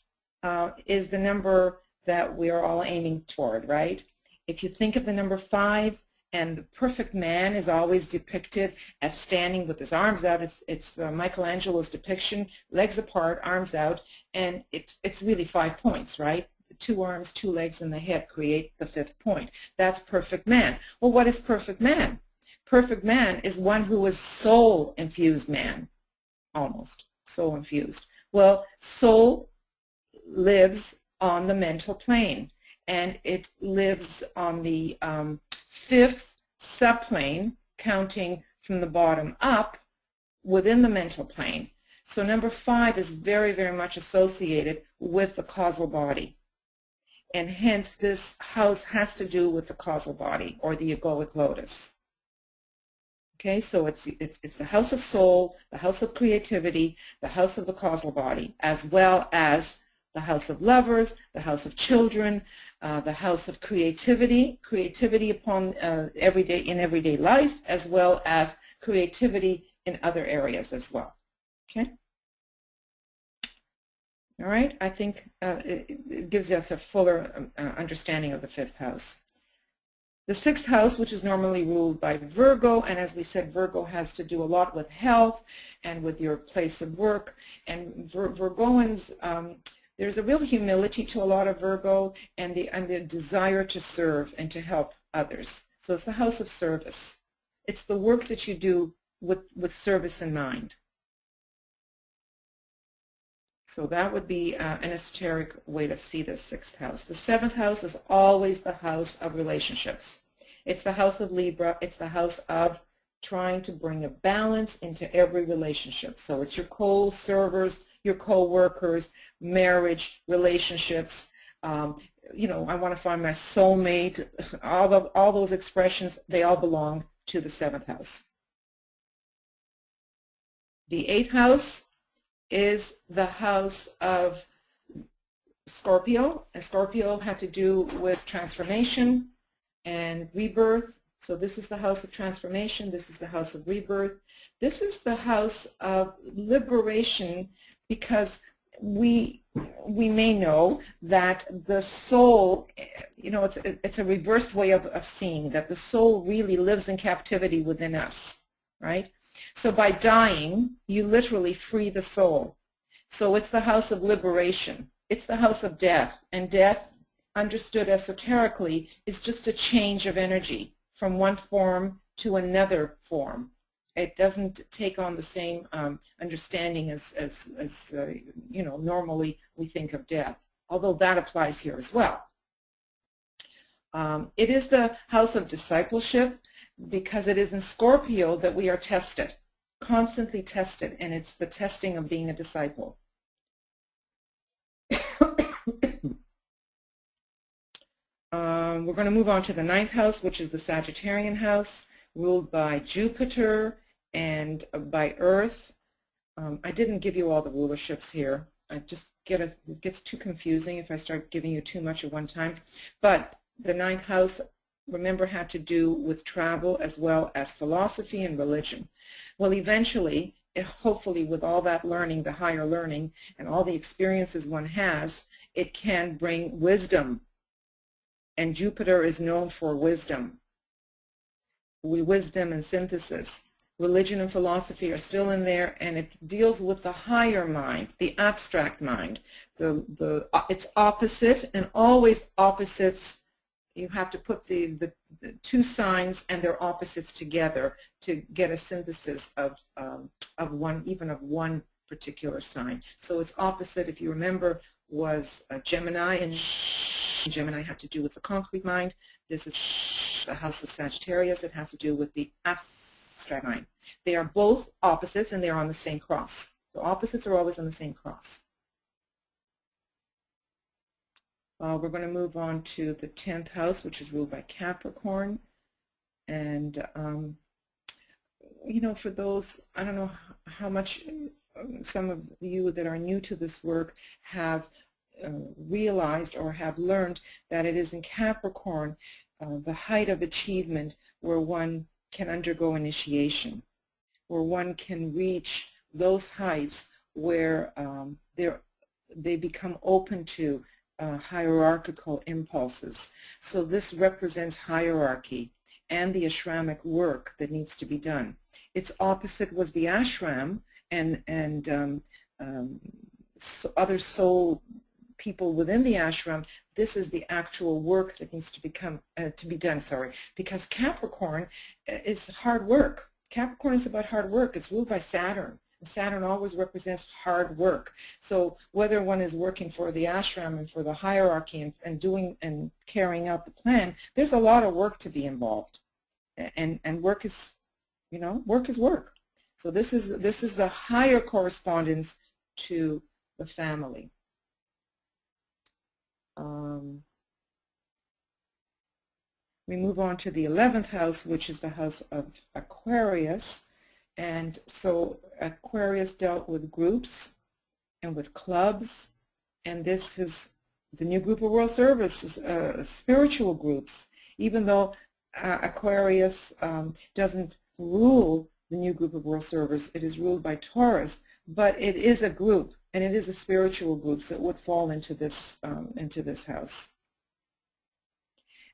is the number that we are all aiming toward, right? If you think of the number 5, and the perfect man is always depicted as standing with his arms out. It's Michelangelo's depiction, legs apart, arms out, and it's really 5 points, right? 2 arms, 2 legs, and the head create the 5th point. That's perfect man. Well, what is perfect man? Perfect man is one who is soul-infused man, almost soul-infused. Well, soul lives on the mental plane, and it lives on the 5th subplane, counting from the bottom up within the mental plane. So number 5 is very, very much associated with the causal body. And hence this house has to do with the causal body or the egoic lotus. Okay, so it's the house of soul, the house of creativity, the house of the causal body, as well as the house of lovers, the house of children, the house of creativity upon everyday life, as well as creativity in other areas as well. Okay. All right. I think it gives us a fuller understanding of the 5th house. The 6th house, which is normally ruled by Virgo, and as we said, Virgo has to do a lot with health and with your place of work. And Virgoans, there's a real humility to a lot of Virgo, and the desire to serve and to help others. So it's the house of service. It's the work that you do with service in mind. So that would be an esoteric way to see this 6th house. The 7th house is always the house of relationships. It's the house of Libra. It's the house of trying to bring a balance into every relationship. So it's your co-servers, your co-workers, marriage, relationships. You know, I want to find my soulmate. All those expressions, they all belong to the 7th house. The 8th house is the house of Scorpio, and Scorpio had to do with transformation and rebirth. So this is the house of transformation, this is the house of rebirth. This is the house of liberation, because we may know that the soul, it's a reversed way of seeing that the soul really lives in captivity within us, right? So by dying, you literally free the soul. So it's the house of liberation. It's the house of death. And death, understood esoterically, is just a change of energy from one form to another form. It doesn't take on the same understanding as normally we think of death, although that applies here as well. It is the house of discipleship because it is in Scorpio that we are tested, constantly tested, and it's the testing of being a disciple. We're going to move on to the 9th house, which is the Sagittarian house, ruled by Jupiter and by Earth. I didn't give you all the rulerships here. It gets too confusing if I start giving you too much at one time. But the 9th house, remember, had to do with travel as well as philosophy and religion. Well, eventually, hopefully with all that learning, the higher learning, and all the experiences one has, it can bring wisdom. And Jupiter is known for wisdom. Wisdom and synthesis. Religion and philosophy are still in there, and it deals with the higher mind, the abstract mind. It's opposite, and always opposites. You have to put the two signs and their opposites together to get a synthesis of one, even of one particular sign. So its opposite, if you remember, was Gemini, and Gemini had to do with the concrete mind. This is the house of Sagittarius. It has to do with the abstract mind. They are both opposites, and they are on the same cross. The opposites are always on the same cross. We're going to move on to the 10th house, which is ruled by Capricorn. And, for those, I don't know how much some of you that are new to this work have realized or have learned that it is in Capricorn the height of achievement where one can undergo initiation, where one can reach those heights where they become open to hierarchical impulses. So this represents hierarchy and the ashramic work that needs to be done. Its opposite was the ashram and other soul people within the ashram. This is the actual work that needs to be done, because Capricorn is hard work. Capricorn is about hard work. It's ruled by Saturn. And Saturn always represents hard work. So whether one is working for the ashram and for the hierarchy and doing and carrying out the plan, there's a lot of work to be involved. And work is, work is work. So this is the higher correspondence to the family. We move on to the 11th house, which is the house of Aquarius. And so Aquarius dealt with groups and with clubs, and this is the new group of world service, spiritual groups. Even though Aquarius doesn't rule the new group of world service, it is ruled by Taurus, but it is a group, and it is a spiritual group, so it would fall into this house.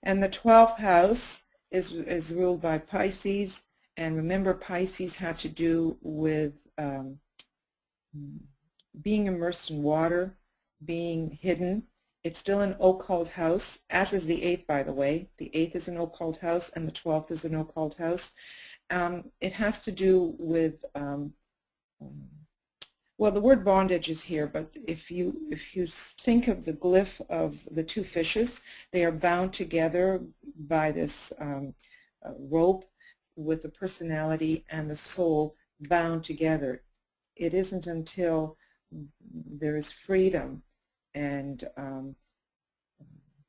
And the 12th house is ruled by Pisces. And remember, Pisces had to do with being immersed in water, being hidden. It's still an occult house, as is the 8th, by the way. The 8th is an occult house, and the 12th is an occult house. It has to do with, well, the word bondage is here, but if you think of the glyph of the two fishes, they are bound together by this rope, with the personality and the soul bound together. It isn't until there is freedom and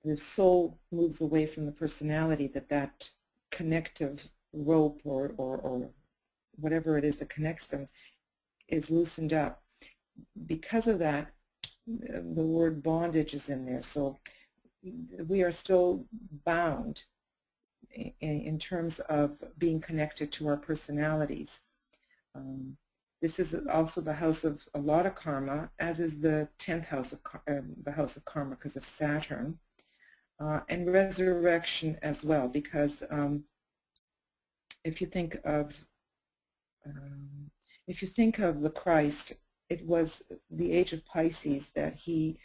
the soul moves away from the personality that connective rope or whatever it is that connects them is loosened up. Because of that, the word bondage is in there. So we are still bound in terms of being connected to our personalities. This is also the house of a lot of karma, as is the 10th house of the house of karma because of Saturn, and resurrection as well, because if you think of the Christ, it was the age of Pisces that he,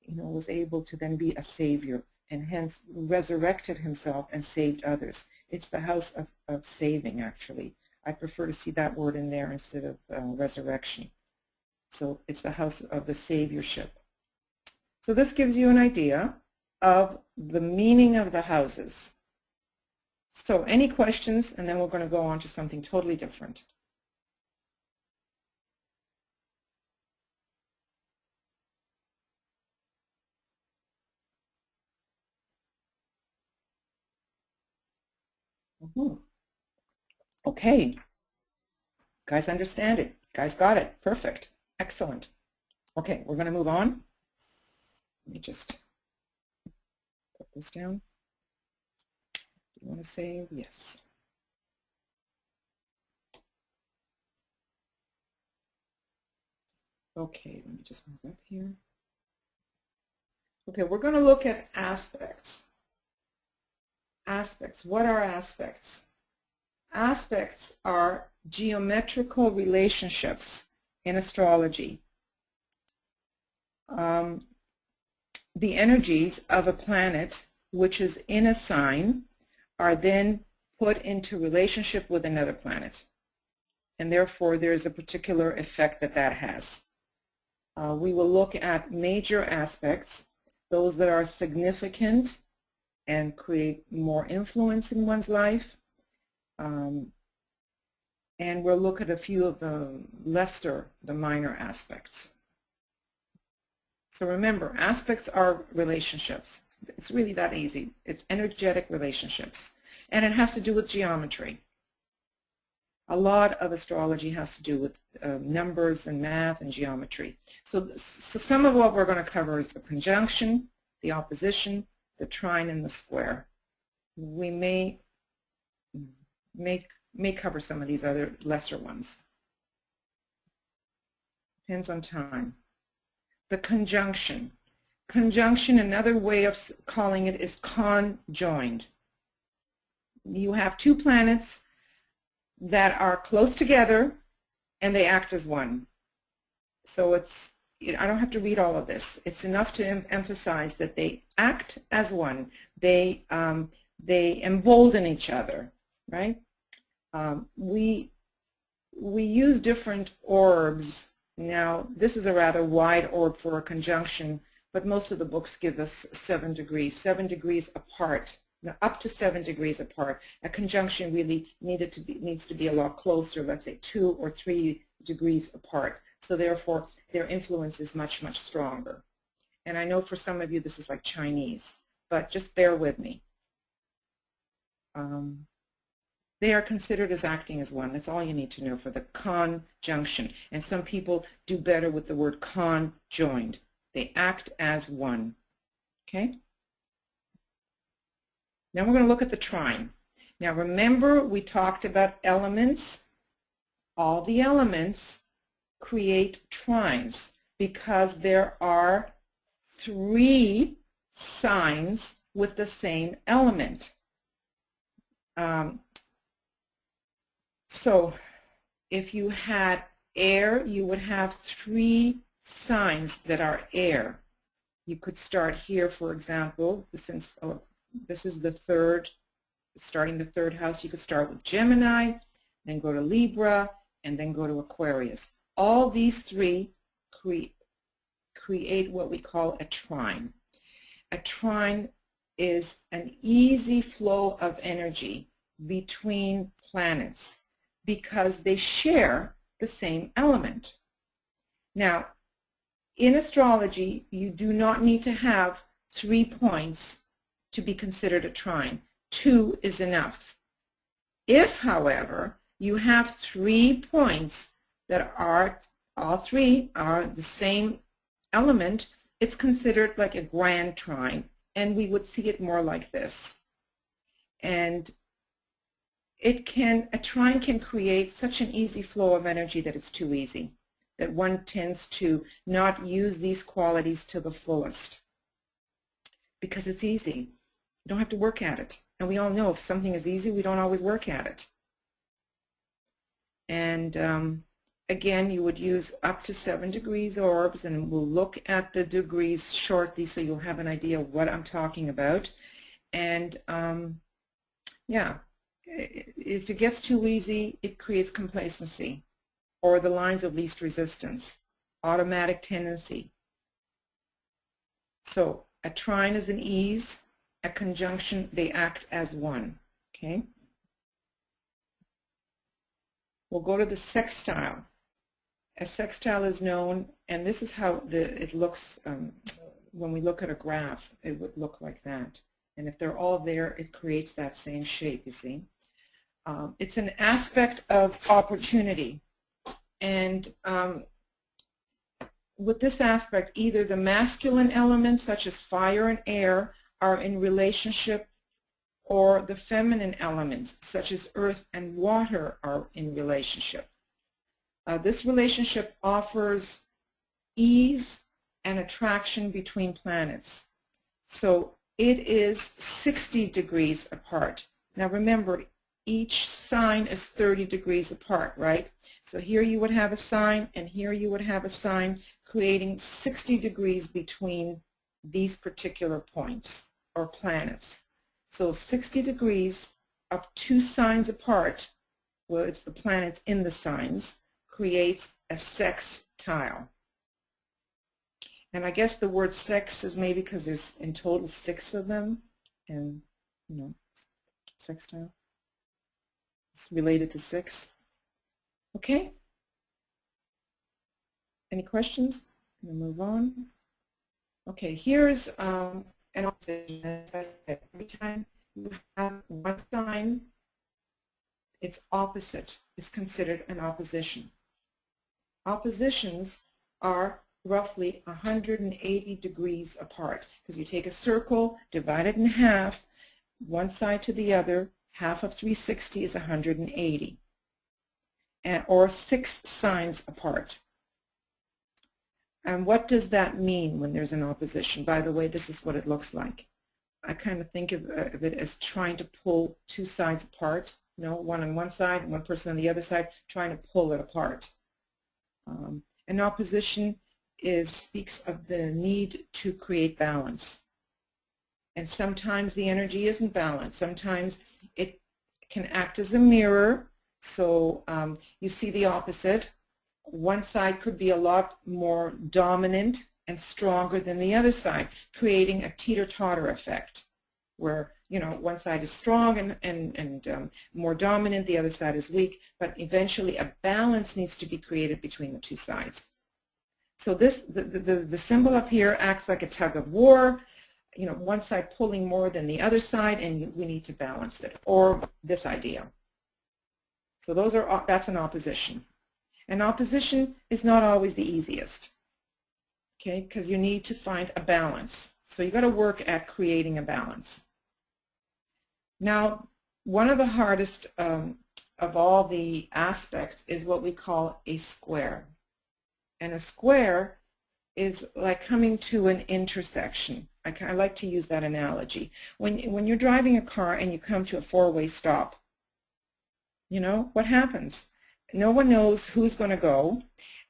was able to then be a savior, and hence resurrected himself and saved others. It's the house of saving, actually. I prefer to see that word in there instead of resurrection. So it's the house of the saviorship. So this gives you an idea of the meaning of the houses. So any questions, and then we're going to go on to something totally different. Okay. Guys understand it. Guys got it. Perfect. Excellent. Okay, we're going to move on. Let me just put this down. Do you want to save? Yes. Okay, let me just move up here. Okay, we're going to look at aspects. Aspects. What are aspects? Aspects are geometrical relationships in astrology. The energies of a planet which is in a sign are then put into relationship with another planet, and therefore there's a particular effect that has. We will look at major aspects, those that are significant and create more influence in one's life, and we'll look at a few of the the minor aspects. So remember, aspects are relationships. It's really that easy. It's energetic relationships. And it has to do with geometry. A lot of astrology has to do with numbers and math and geometry. So some of what we're going to cover is the conjunction, the opposition, the trine, and the square. We may cover some of these other lesser ones. Depends on time. The conjunction. Conjunction, another way of calling it is conjoined. You have two planets that are close together and they act as one. So it's, I don't have to read all of this. It's enough to emphasize that they act as one. They embolden each other, right? We use different orbs. Now, this is a rather wide orb for a conjunction, but most of the books give us 7 degrees apart. Now, up to 7 degrees apart. A conjunction really needs to be a lot closer, let's say 2 or 3 degrees apart. So therefore, their influence is much, much stronger. And I know for some of you this is like Chinese, but just bear with me. They are considered as acting as one. That's all you need to know for the conjunction. And some people do better with the word conjoined. They act as one. Okay? Now we're going to look at the trine. Now remember, we talked about elements. All the elements create trines because there are 3 signs with the same element. So if you had air, you would have 3 signs that are air. You could start here, for example, since this is the third, starting the 3rd house, you could start with Gemini, then go to Libra, and then go to Aquarius. All these 3 create what we call a trine. A trine is an easy flow of energy between planets because they share the same element. Now, in astrology, you do not need to have 3 points to be considered a trine. 2 is enough. If, however, you have 3 points that are, all 3 are the same element, it's considered like a grand trine, and we would see it more like this. And a trine can create such an easy flow of energy that it's too easy, that one tends to not use these qualities to the fullest because it's easy. You don't have to work at it. And we all know if something is easy, we don't always work at it. And again, you would use up to 7 degrees orbs, and we'll look at the degrees shortly so you'll have an idea of what I'm talking about. And yeah, if it gets too easy, it creates complacency, or the lines of least resistance, automatic tendency. So a trine is an ease, a conjunction, they act as one. Okay? We'll go to the sextile. A sextile is known, and this is how it looks when we look at a graph. It would look like that. And if they're all there, it creates that same shape, you see. It's an aspect of opportunity. And with this aspect, either the masculine elements, such as fire and air, are in relationship, or the feminine elements, such as earth and water, are in relationship. This relationship offers ease and attraction between planets. So it is 60 degrees apart. Now remember, each sign is 30 degrees apart, right? So here you would have a sign, and here you would have a sign, creating 60 degrees between these particular points or planets. So 60 degrees up 2 signs apart, well, it's the planets in the signs, creates a sextile. And I guess the word sex is maybe because there's in total 6 of them, and you know, sextile. It's related to 6. Okay? Any questions? We'll move on. Okay, here's an opposition. As I said, every time you have one sign, its opposite is considered an opposition. Oppositions are roughly 180 degrees apart, because you take a circle, divide it in half, one side to the other, half of 360 is 180, or 6 signs apart. And what does that mean when there's an opposition? By the way, this is what it looks like. I kind of think of it as trying to pull 2 sides apart, you know, one on one side, one person on the other side, trying to pull it apart. An opposition speaks of the need to create balance. And sometimes the energy isn't balanced. Sometimes it can act as a mirror. So you see the opposite. One side could be a lot more dominant and stronger than the other side, creating a teeter-totter effect where, you know, one side is strong and more dominant, the other side is weak, but eventually a balance needs to be created between the 2 sides. So this, the symbol up here acts like a tug of war, you know, one side pulling more than the other side, and we need to balance it, or this idea. So that's an opposition. An opposition is not always the easiest, okay, because you need to find a balance. So you've got to work at creating a balance. Now, one of the hardest of all the aspects is what we call a square. And a square is like coming to an intersection. I like to use that analogy. When you're driving a car and you come to a 4-way stop, you know, what happens? No one knows who's going to go,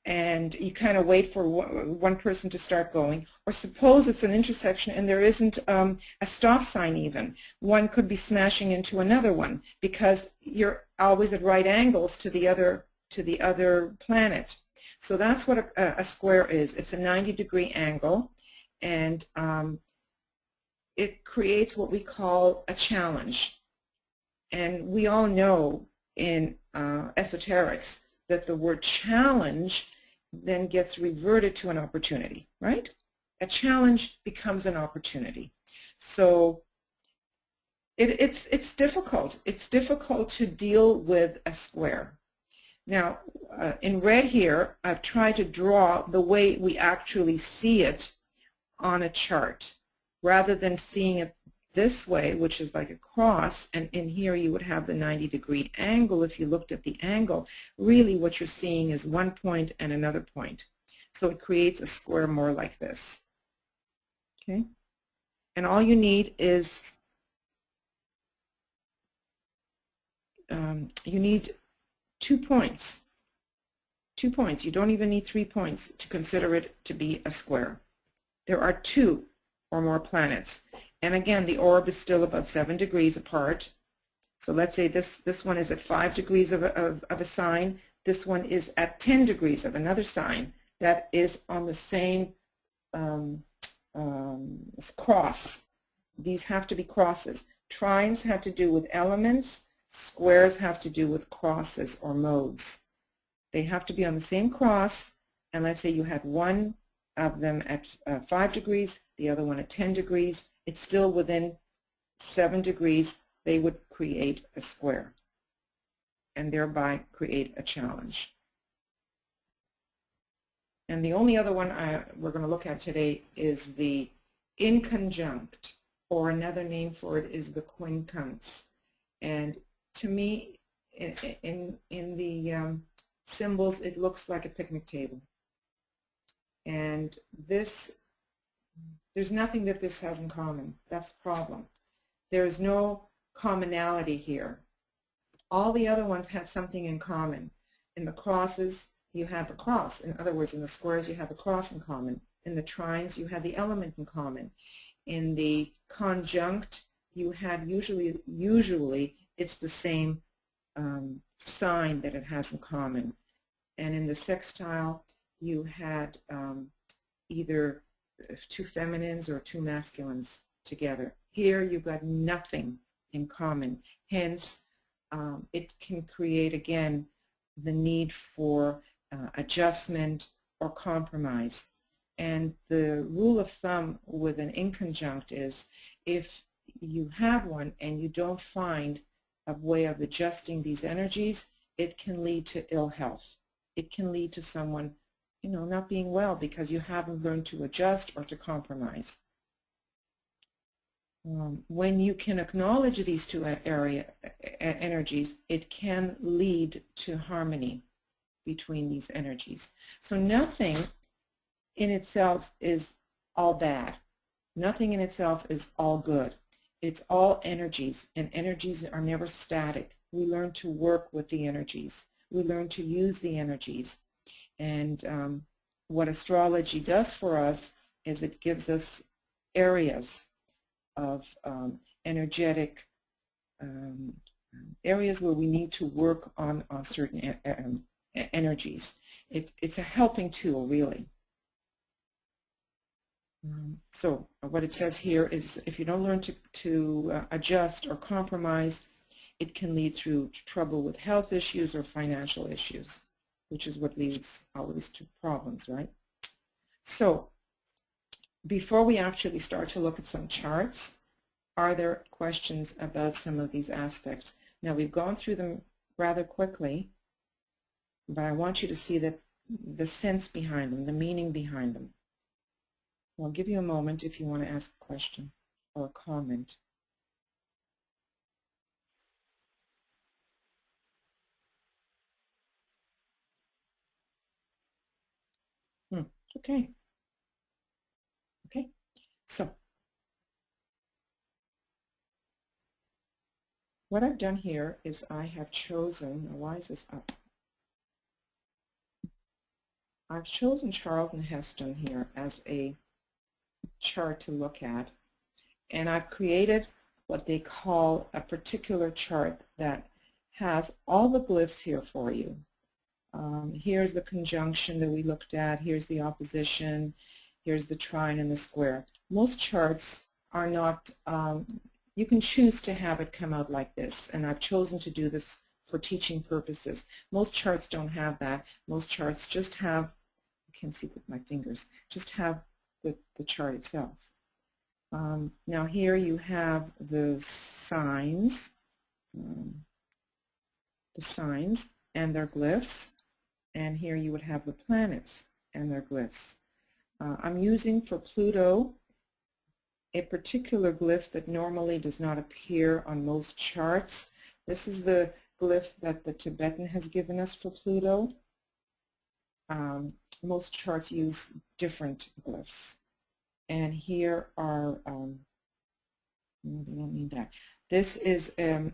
and you kind of wait for one person to start going. Or suppose it's an intersection and there isn't a stop sign even. One could be smashing into another one because you're always at right angles to the other planet. So that's what a square is. It's a 90-degree angle, and it creates what we call a challenge. And we all know in esoterics that the word challenge then gets reverted to an opportunity, right? A challenge becomes an opportunity. So it's difficult. It's difficult to deal with a square. Now, in red here, I've tried to draw the way we actually see it on a chart, rather than seeing it this way, which is like a cross, and in here you would have the 90-degree angle. If you looked at the angle, really what you're seeing is one point and another point. So it creates a square more like this. Okay? And all you need is, you need 2 points. 2 points. You don't even need 3 points to consider it to be a square. There are 2 or more planets. And again, the orb is still about 7 degrees apart. So let's say this one is at 5 degrees of a sign. This one is at 10 degrees of another sign that is on the same cross. These have to be crosses. Trines have to do with elements. Squares have to do with crosses or modes. They have to be on the same cross, and let's say you had one of them at 5 degrees, the other one at 10 degrees. It's still within 7 degrees. They would create a square and thereby create a challenge. And the only other one we're going to look at today is the inconjunct, or another name for it is the quincunx. And to me, in the symbols, it looks like a picnic table. And this, there's nothing that this has in common. That's the problem. There is no commonality here. All the other ones had something in common. In the crosses, you have a cross. In other words, in the squares, you have a cross in common. In the trines, you had the element in common. In the conjunct, you had usually it's the same sign that it has in common. And in the sextile, you had either 2 feminines or 2 masculines together. Here you've got nothing in common. Hence, it can create, again, the need for adjustment or compromise. And the rule of thumb with an inconjunct is if you have one and you don't find a way of adjusting these energies, it can lead to ill health. It can lead to someone, not being well because you haven't learned to adjust or to compromise. When you can acknowledge these 2 energies, it can lead to harmony between these energies. So nothing in itself is all bad. Nothing in itself is all good. It's all energies, and energies are never static. We learn to work with the energies. We learn to use the energies. And what astrology does for us is it gives us areas of energetic areas where we need to work on certain energies. It's a helping tool, really. So what it says here is if you don't learn to adjust or compromise, it can lead to trouble with health issues or financial issues, which is what leads always to problems, right? So before we actually start to look at some charts, are there questions about some of these aspects? Now, we've gone through them rather quickly, but I want you to see the sense behind them, the meaning behind them. I'll give you a moment if you want to ask a question or a comment. Okay. Okay. So what I've done here is I have chosen, why is this up? I've chosen Charlton Heston here as a chart to look at, and I've created what they call a particular chart that has all the glyphs here for you. Here's the conjunction that we looked at, here's the opposition, here's the trine and the square. Most charts are not, you can choose to have it come out like this, and I've chosen to do this for teaching purposes. Most charts don't have that. Most charts just have, I can't see with my fingers, just have the chart itself. Now here you have the signs and their glyphs, and here you would have the planets and their glyphs. I'm using for Pluto a particular glyph that normally does not appear on most charts. This is the glyph that the Tibetan has given us for Pluto. Most charts use different glyphs. And here are, no, they don't mean that. This is a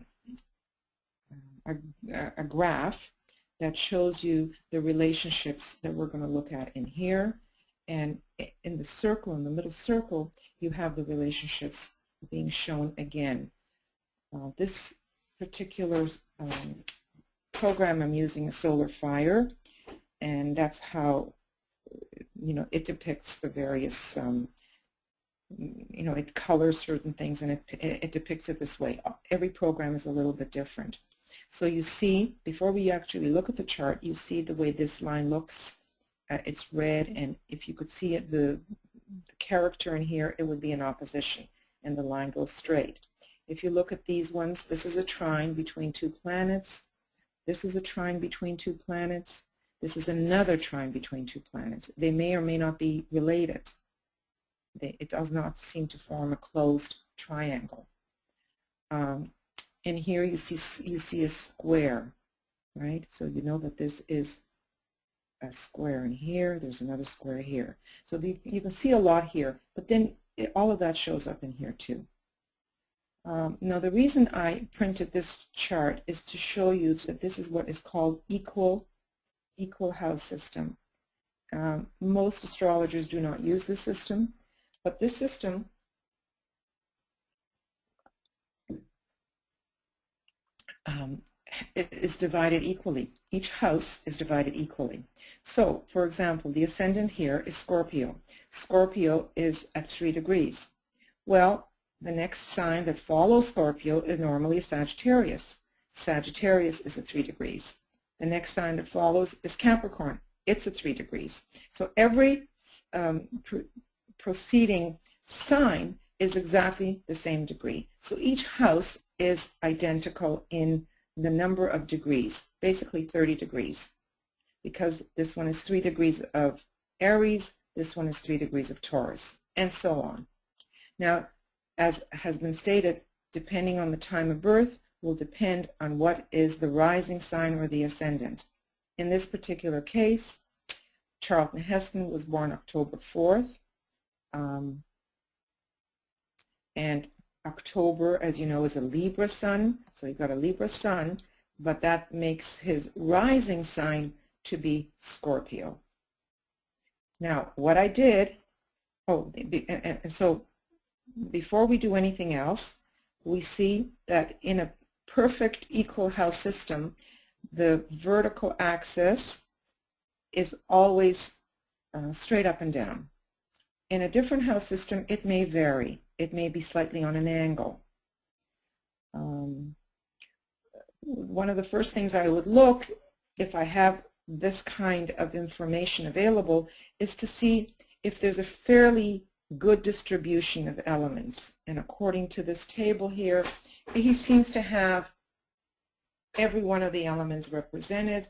graph that shows you the relationships that we're going to look at in here. And in the circle, in the middle circle, you have the relationships being shown again. This particular program I'm using is Solar Fire, and that's how, you know, it depicts the various, you know, it colors certain things, and it depicts it this way. Every program is a little bit different. So you see, before we actually look at the chart, you see the way this line looks. It's red, and if you could see it, the character in here, it would be in opposition, and the line goes straight. If you look at these ones, this is a trine between two planets. This is a trine between two planets. This is another trine between two planets. They may or may not be related. It does not seem to form a closed triangle. And here you see a square, right? So you know that this is a square in here. There's another square here. So you can see a lot here, but then all of that shows up in here too. Now the reason I printed this chart is to show you that this is what is called equal house system. Most astrologers do not use this system, but this system is divided equally. Each house is divided equally. So, for example, the ascendant here is Scorpio. Scorpio is at 3 degrees. Well, the next sign that follows Scorpio is normally Sagittarius. Sagittarius is at 3 degrees. The next sign that follows is Capricorn. It's at 3 degrees. So every preceding sign is exactly the same degree. So each house is identical in the number of degrees, basically 30 degrees, because this one is 3 degrees of Aries, this one is 3 degrees of Taurus, and so on. Now, as has been stated, depending on the time of birth will depend on what is the rising sign or the ascendant. In this particular case, Charlton Heston was born October 4th, and October, as you know, is a Libra sun, so you've got a Libra sun, but that makes his rising sign to be Scorpio. Now, what I did, and so before we do anything else, we see that in a perfect equal house system, the vertical axis is always straight up and down. In a different house system, it may vary. It may be slightly on an angle. One of the first things I would look, if I have this kind of information available, is to see if there's a fairly good distribution of elements. And according to this table here, he seems to have every one of the elements represented,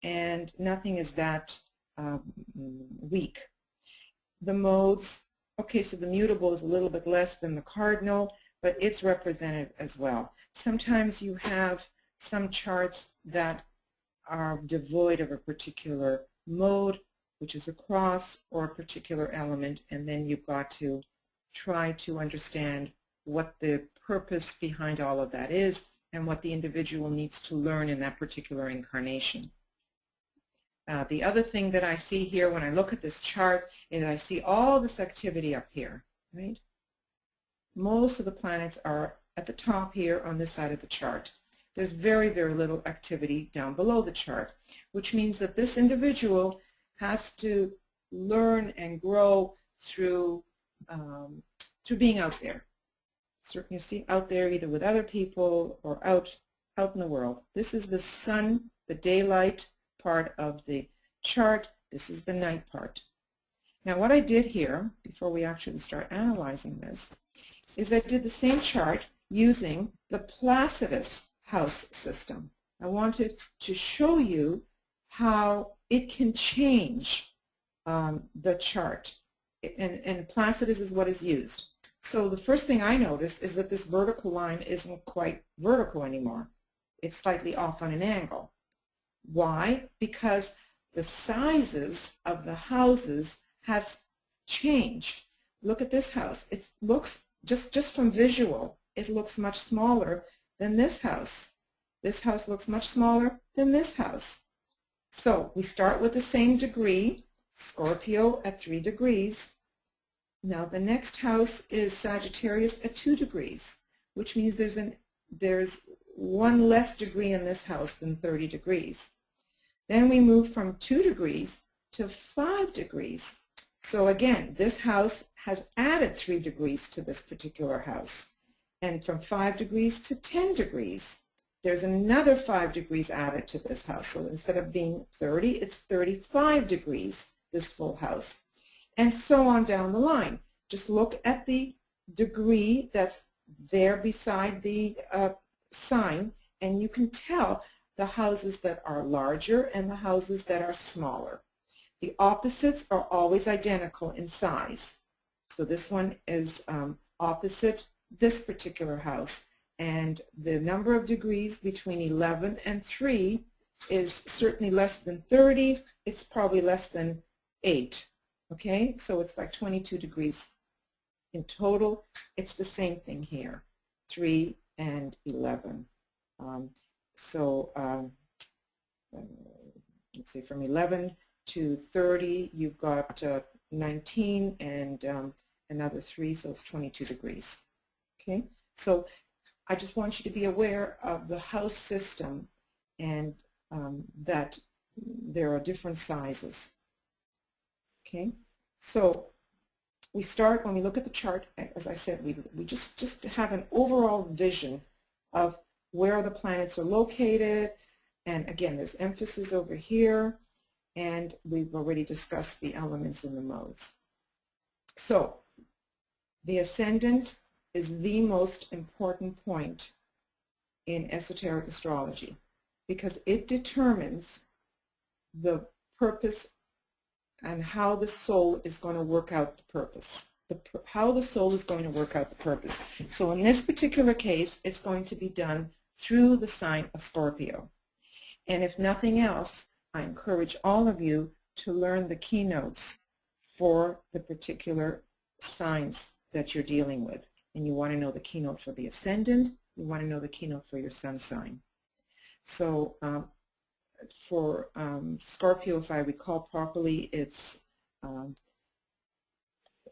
and nothing is that weak. The modes, okay, so the mutable is a little bit less than the cardinal, but it's represented as well. Sometimes you have some charts that are devoid of a particular mode, which is a cross or a particular element, and then you've got to try to understand what the purpose behind all of that is and what the individual needs to learn in that particular incarnation. The other thing that I see here when I look at this chart is I see all this activity up here, right? Most of the planets are at the top here on this side of the chart. There's very, very little activity down below the chart, which means that this individual has to learn and grow through being out there. So you see, out there either with other people or out in the world. This is the sun, the daylight part of the chart. This is the night part. Now what I did here, before we actually start analyzing this, is I did the same chart using the Placidus house system. I wanted to show you how it can change the chart, and Placidus is what is used. So the first thing I noticed is that this vertical line isn't quite vertical anymore. It's slightly off on an angle. Why? Because the sizes of the houses has changed. Look at this house. It looks, just from visual, it looks much smaller than this house. This house looks much smaller than this house. So we start with the same degree, Scorpio at 3 degrees. Now the next house is Sagittarius at 2 degrees, which means there's one less degree in this house than 30 degrees. Then we move from 2 degrees to 5 degrees. So again, this house has added 3 degrees to this particular house. And from 5 degrees to 10 degrees, there's another 5 degrees added to this house. So instead of being 30, it's 35 degrees, this full house. And so on down the line. Just look at the degree that's there beside the sign, and you can tell the houses that are larger and the houses that are smaller. The opposites are always identical in size. So this one is opposite this particular house, and the number of degrees between 11 and 3 is certainly less than 30. It's probably less than 8. Okay, so it's like 22 degrees in total. It's the same thing here, 3 and 11. Let's see, from 11 to 30, you've got 19 and another 3, so it's 22 degrees. Okay, so I just want you to be aware of the house system and that there are different sizes. Okay, so we start, when we look at the chart, as I said, we just have an overall vision of where the planets are located, and again, there's emphasis over here, and we've already discussed the elements in the modes. So the ascendant is the most important point in esoteric astrology because it determines the purpose and how the soul is going to work out the purpose. How the soul is going to work out the purpose. So in this particular case, it's going to be done through the sign of Scorpio. And if nothing else, I encourage all of you to learn the keynotes for the particular signs that you're dealing with. And you want to know the keynote for the ascendant, you want to know the keynote for your sun sign. So for Scorpio, if I recall properly, it's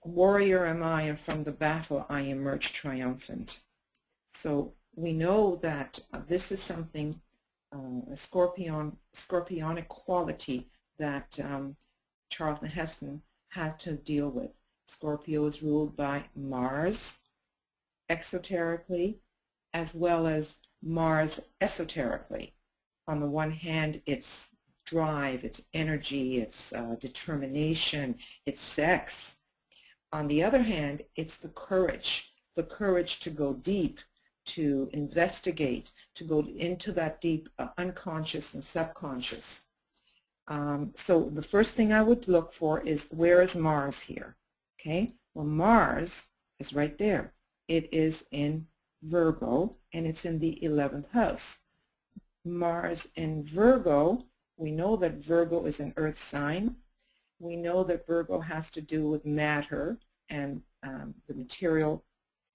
warrior am I, and from the battle I emerge triumphant. So we know that this is something, a scorpionic quality that Charlton Heston had to deal with. Scorpio is ruled by Mars exoterically as well as Mars esoterically. On the one hand, it's drive, it's energy, it's determination, it's sex. On the other hand, it's the courage to go deep, to investigate, to go into that deep unconscious and subconscious. So the first thing I would look for is, where is Mars here? Okay, well, Mars is right there. It is in Virgo, and it's in the 11th house. Mars in Virgo, we know that Virgo is an earth sign. We know that Virgo has to do with matter and the material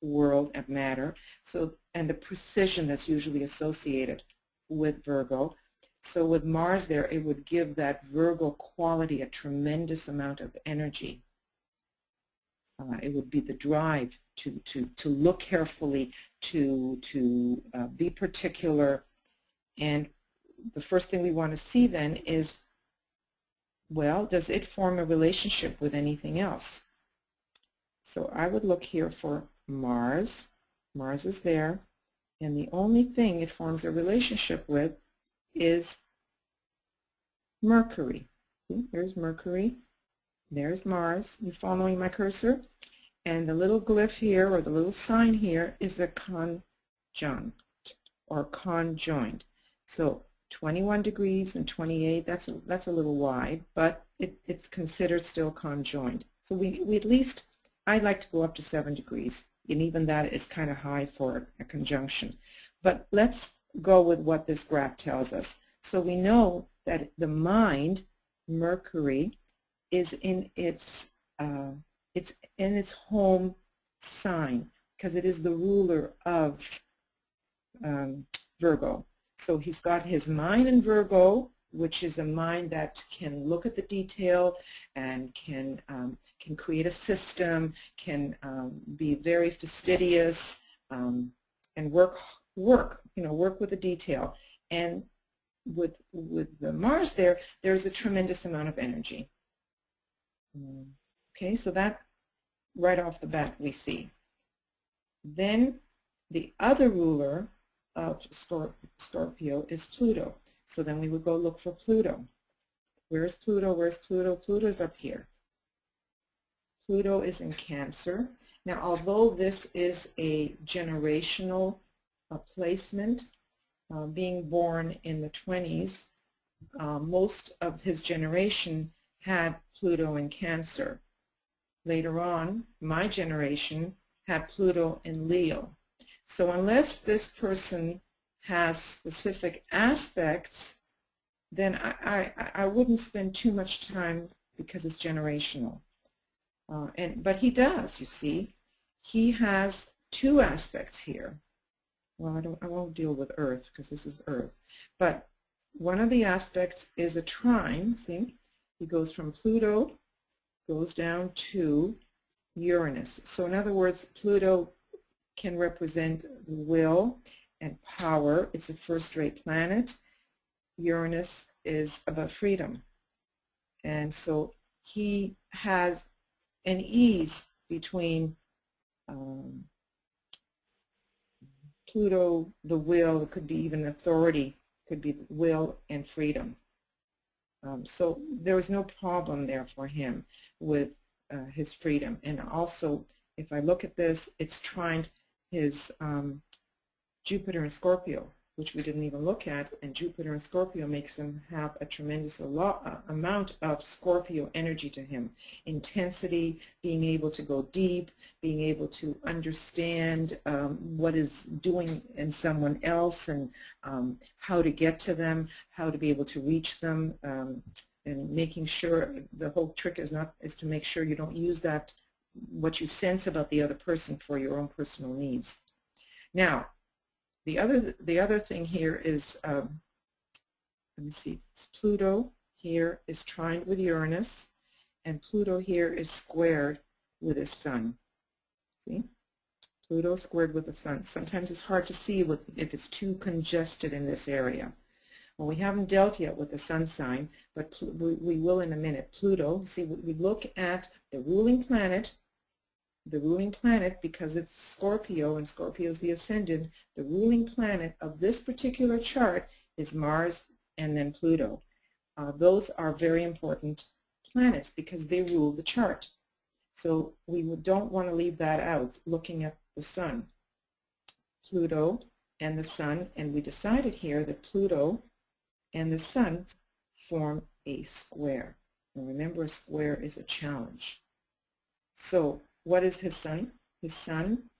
world of matter, so, and the precision that's usually associated with Virgo. So with Mars there, it would give that Virgo quality a tremendous amount of energy. It would be the drive to look carefully, to be particular. And the first thing we want to see then is, well, does it form a relationship with anything else? So I would look here for Mars. Mars is there. And the only thing it forms a relationship with is Mercury. See, here's Mercury. There's Mars. You following my cursor? And the little glyph here, or the little sign here, is a conjunct or conjoined. So 21 degrees and 28, that's a little wide, but it's considered still conjoined. So we at least I like to go up to 7 degrees, and even that is kind of high for a conjunction. But let's go with what this graph tells us. So we know that the mind, Mercury, is in its home sign because it is the ruler of Virgo. So he's got his mind in Virgo, which is a mind that can look at the detail and can create a system, can be very fastidious, and work with the detail. And with the Mars there's a tremendous amount of energy. Okay, so that right off the bat we see. Then the other ruler of Scorpio is Pluto. So then we would go look for Pluto. Where's Pluto? Where's Pluto? Pluto's up here. Pluto is in Cancer. Now, although this is a generational placement, being born in the 20s, most of his generation had Pluto in Cancer. Later on, my generation had Pluto in Leo. So unless this person has specific aspects, then I wouldn't spend too much time because it's generational. But he does, you see. He has 2 aspects here. Well, I won't deal with Earth because this is Earth. But one of the aspects is a trine. See, he goes from Pluto, goes down to Uranus. So in other words, Pluto can represent will and power. It's a first-rate planet. Uranus is about freedom. And so he has an ease between Pluto, the will, it could be even authority, could be will and freedom. So there was no problem there for him with his freedom. And also, if I look at this, it's trined his Jupiter in Scorpio, which we didn't even look at, and Jupiter in Scorpio makes him have a tremendous amount of Scorpio energy to him. Intensity, being able to go deep, being able to understand what is doing in someone else and how to get to them, how to be able to reach them, and making sure the whole trick is to make sure you don't use that, what you sense about the other person for your own personal needs. Now, the other thing here is, let me see, it's Pluto here is trined with Uranus, and Pluto here is squared with his Sun. See? Pluto squared with the Sun. Sometimes it's hard to see if it's too congested in this area. Well, we haven't dealt yet with the Sun sign, but we will in a minute. Pluto, see, we look at the ruling planet, because it's Scorpio, and Scorpio is the ascendant, the ruling planet of this particular chart is Mars and then Pluto. Those are very important planets because they rule the chart. So we don't want to leave that out, looking at the Sun. Pluto and the Sun, and we decided here that Pluto and the Sun form a square. And remember, a square is a challenge. So what is his Sun? His Sun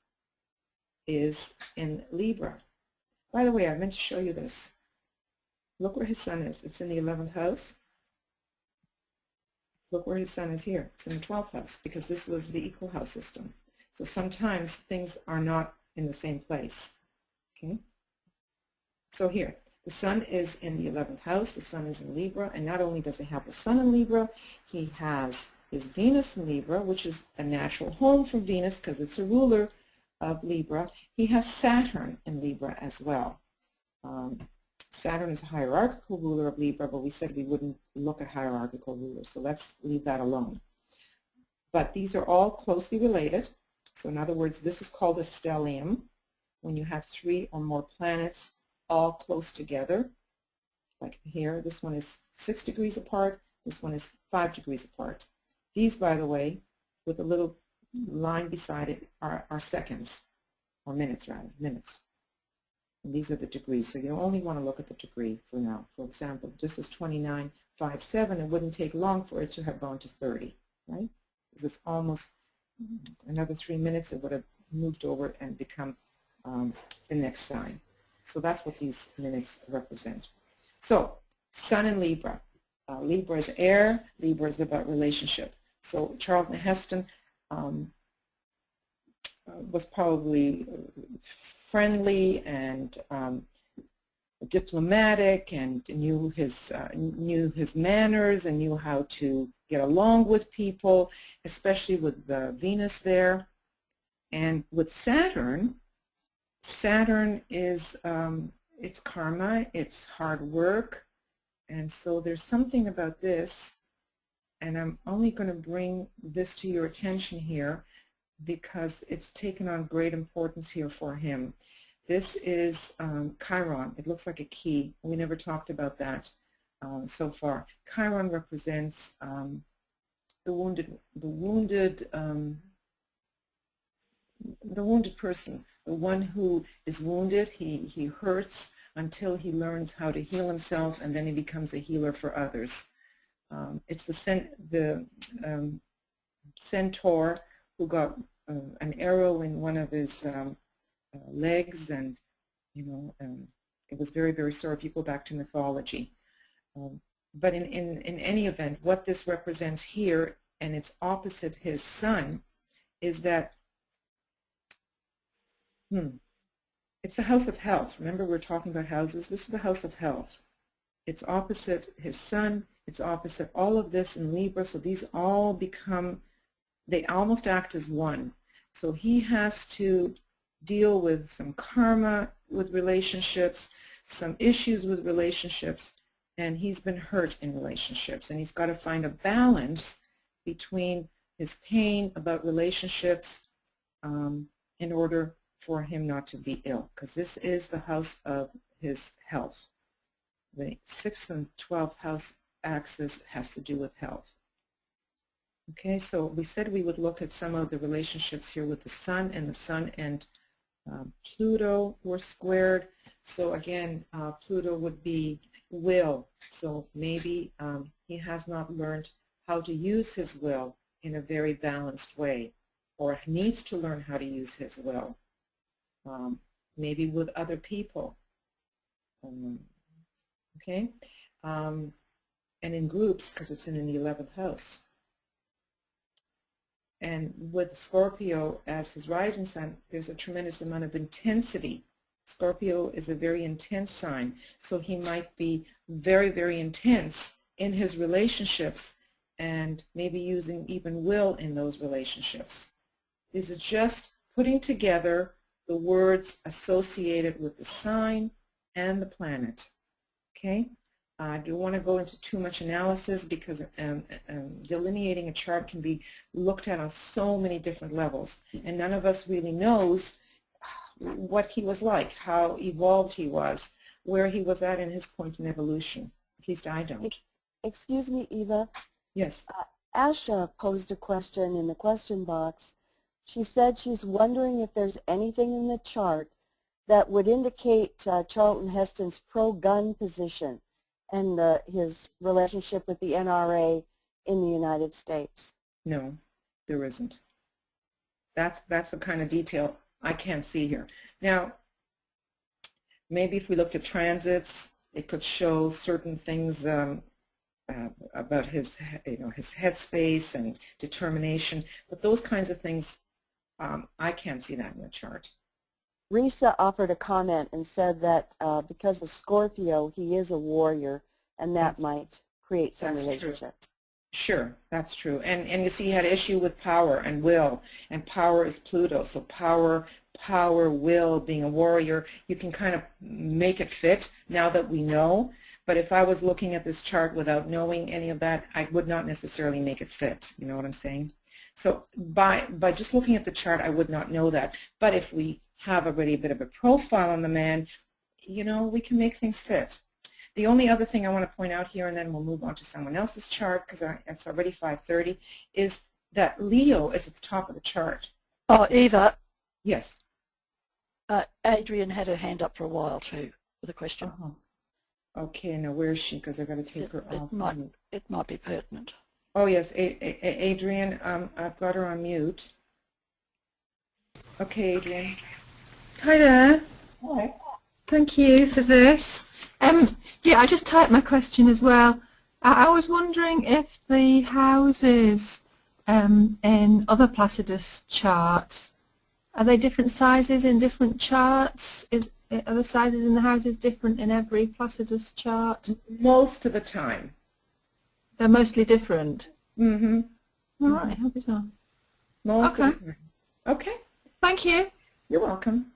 is in Libra. By the way, I meant to show you this. Look where his Sun is. It's in the 11th house. Look where his Sun is here. It's in the 12th house because this was the equal house system. So sometimes things are not in the same place. Okay? So here, the Sun is in the 11th house. The Sun is in Libra. And not only does he have the Sun in Libra, he has his Venus in Libra, which is a natural home for Venus because it's a ruler of Libra. He has Saturn in Libra as well. Saturn is a hierarchical ruler of Libra, but we said we wouldn't look at hierarchical rulers, so let's leave that alone. But these are all closely related. So in other words, this is called a stellium, when you have 3 or more planets all close together. Like here, this one is 6 degrees apart, this one is 5 degrees apart. These, by the way, with a little line beside it, are seconds, or minutes rather, minutes. And these are the degrees, so you only want to look at the degree for now. For example, this is 29.57. It wouldn't take long for it to have gone to 30, right? Because it's almost another 3 minutes, it would have moved over and become the next sign. So that's what these minutes represent. So Sun in Libra. Libra is air. Libra is about relationship. So Charlton Heston was probably friendly and diplomatic, and knew his manners and knew how to get along with people, especially with Venus there. And with Saturn, Saturn is it's karma, it's hard work, and so there's something about this, and I'm only going to bring this to your attention here because it's taken on great importance here for him. This is Chiron. It looks like a key. We never talked about that so far. Chiron represents the wounded person, the one who is wounded. He hurts until he learns how to heal himself, and then he becomes a healer for others. It's the centaur who got an arrow in one of his legs, and it was very, very sore if you go back to mythology. But in any event, what this represents here, and it's opposite his sun, is that it's the house of health. Remember, we're talking about houses. This is the house of health. It's opposite his sun. It's opposite all of this in Libra. So these all become, they almost act as one. So he has to deal with some karma with relationships, some issues with relationships, and he's been hurt in relationships. And he's got to find a balance between his pain about relationships in order for him not to be ill, because this is the house of his health. The 6th and 12th house axis has to do with health. Okay, so we said we would look at some of the relationships here with the Sun, and the Sun and Pluto were squared. So again, Pluto would be will. So maybe he has not learned how to use his will in a very balanced way, or needs to learn how to use his will. Maybe with other people, okay, and in groups, because it's in the 11th house. And with Scorpio as his rising sign, there's a tremendous amount of intensity. Scorpio is a very intense sign, so he might be very, very intense in his relationships, and maybe using even will in those relationships. This is just putting together the words associated with the sign and the planet. Okay? I don't want to go into too much analysis because delineating a chart can be looked at on so many different levels, and none of us really knows what he was like, how evolved he was, where he was at in his point in evolution. At least I don't. Excuse me, Eva. Yes. Asha posed a question in the question box. She said she's wondering if there's anything in the chart that would indicate Charlton Heston's pro-gun position and his relationship with the NRA in the United States. No, there isn't. That's the kind of detail I can't see here. Now, maybe if we looked at transits, it could show certain things about his headspace and determination, but those kinds of things, I can't see that in the chart. Risa offered a comment and said that because of Scorpio, he is a warrior, and that might create some relationship. Sure, that's true. And you see, he had an issue with power and will, and power is Pluto. So power, will, being a warrior, you can kind of make it fit now that we know. But if I was looking at this chart without knowing any of that, I would not necessarily make it fit. You know what I'm saying? So by just looking at the chart, I would not know that. But if we have already a bit of a profile on the man, we can make things fit. The only other thing I want to point out here, and then we'll move on to someone else's chart because it's already 5:30, is that Leo is at the top of the chart. Oh, Eva. Yes. Adrian had her hand up for a while too with a question. Okay, now where is she? Because I've got to take her off. It might be pertinent. Oh yes, Adrian, I've got her on mute. Okay, Adrian. Hi there. Hi. Thank you for this. Yeah, I just typed my question as well. I was wondering if the houses in other Placidus charts, are they different sizes in different charts? Are the sizes in the houses different in every Placidus chart? Most of the time. They're mostly different. Mm-hmm. All right, how bizarre. Most Okay. of the time. Okay. Thank you. You're welcome.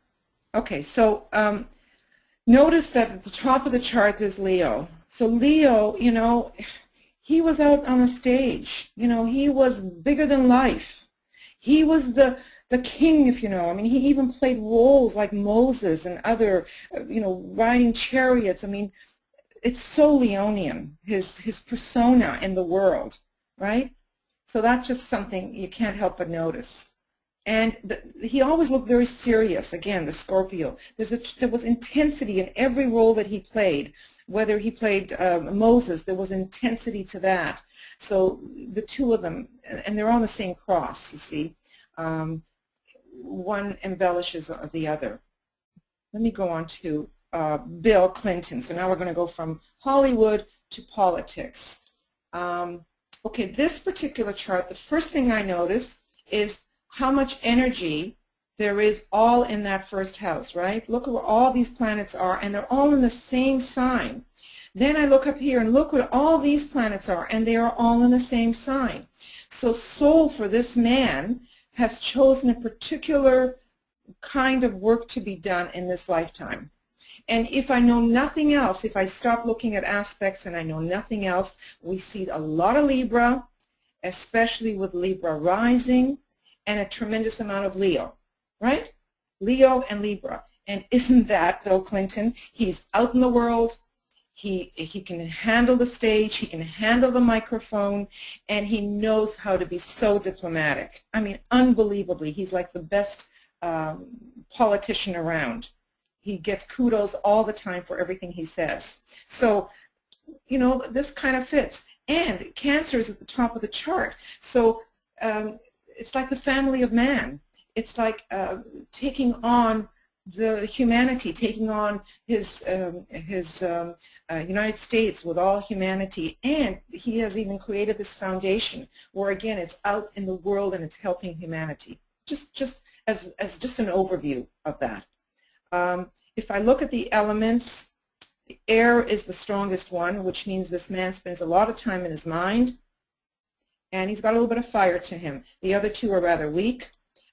Okay, so notice that at the top of the chart there's Leo. So Leo, you know, he was out on the stage. You know, he was bigger than life. He was the king, if you know. I mean, he even played roles like Moses and other, you know, riding chariots. I mean, it's so Leonian, his persona in the world, right? So that's just something you can't help but notice. And he always looked very serious. Again, the Scorpio. There was intensity in every role that he played. Whether he played Moses, there was intensity to that. So the two of them, and they're on the same cross, you see. One embellishes the other. Let me go on to Bill Clinton. So now we're going to go from Hollywood to politics. Okay, this particular chart, the first thing I notice is how much energy there is all in that first house, right? Look at where all these planets are, and they're all in the same sign. Then I look up here and look where all these planets are, and they are all in the same sign. So soul for this man has chosen a particular kind of work to be done in this lifetime. And if I know nothing else, if I stop looking at aspects and I know nothing else, we see a lot of Libra, especially with Libra rising, and a tremendous amount of Leo, right? Leo and Libra. And isn't that Bill Clinton? He's out in the world. He can handle the stage. He can handle the microphone. And he knows how to be so diplomatic. I mean, unbelievably. He's like the best politician around. He gets kudos all the time for everything he says. So, you know, this kind of fits. And Cancer is at the top of the chart. So it's like the family of man. It's like taking on the humanity, taking on his United States with all humanity. And he has even created this foundation where, again, it's out in the world and it's helping humanity. Just as just an overview of that. If I look at the elements, the air is the strongest one, which means this man spends a lot of time in his mind. And he's got a little bit of fire to him. The other two are rather weak.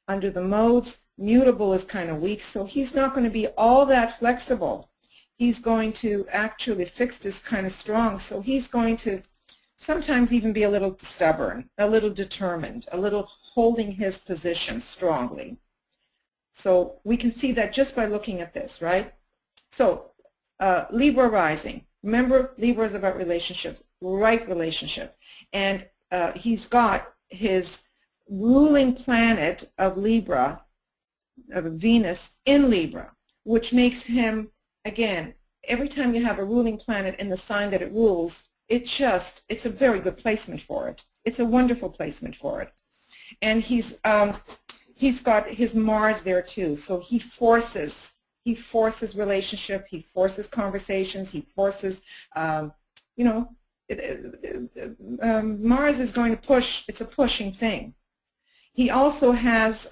Under the modes, mutable is kind of weak, so he's not going to be all that flexible. He's going to actually, fixed is kind of strong, so he's going to sometimes even be a little stubborn, a little determined, a little holding his position strongly. So we can see that just by looking at this, right? So Libra rising. Remember, Libra is about relationships, right relationship. And he's got his ruling planet of Libra, of Venus, in Libra, which makes him, again, every time you have a ruling planet in the sign that it rules, it's a very good placement for it. It's a wonderful placement for it. And he's got his Mars there too, so he forces relationship, he forces conversations, he forces, you know, Mars is going to push, it's a pushing thing. He also has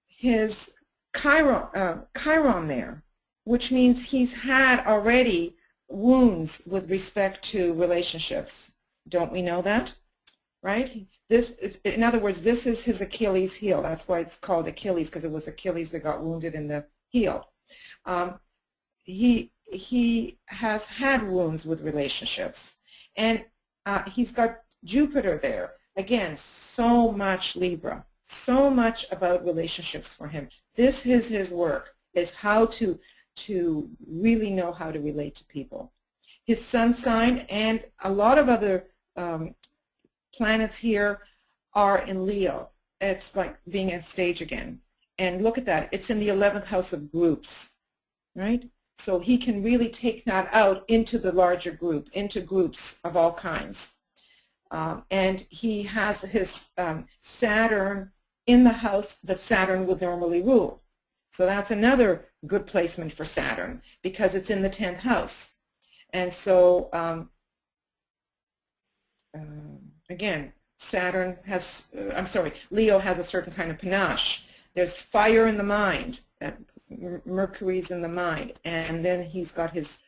his Chiron there, which means he's had already wounds with respect to relationships. Don't we know that? Right? This is, in other words, this is his Achilles heel. That's why it's called Achilles, because it was Achilles that got wounded in the heel. He has had wounds with relationships, and he's got Jupiter there. Again, so much Libra, so much about relationships for him. This is his work, is how to really know how to relate to people. His sun sign and a lot of other planets here are in Leo. It's like being on stage again. And look at that. It's in the 11th house of groups, right? So he can really take that out into the larger group, into groups of all kinds. And he has his Saturn in the house that Saturn would normally rule. So that's another good placement for Saturn because it's in the 10th house. And so, again, Saturn has, Leo has a certain kind of panache. There's fire in the mind. Mercury's in the mind. And then he's got his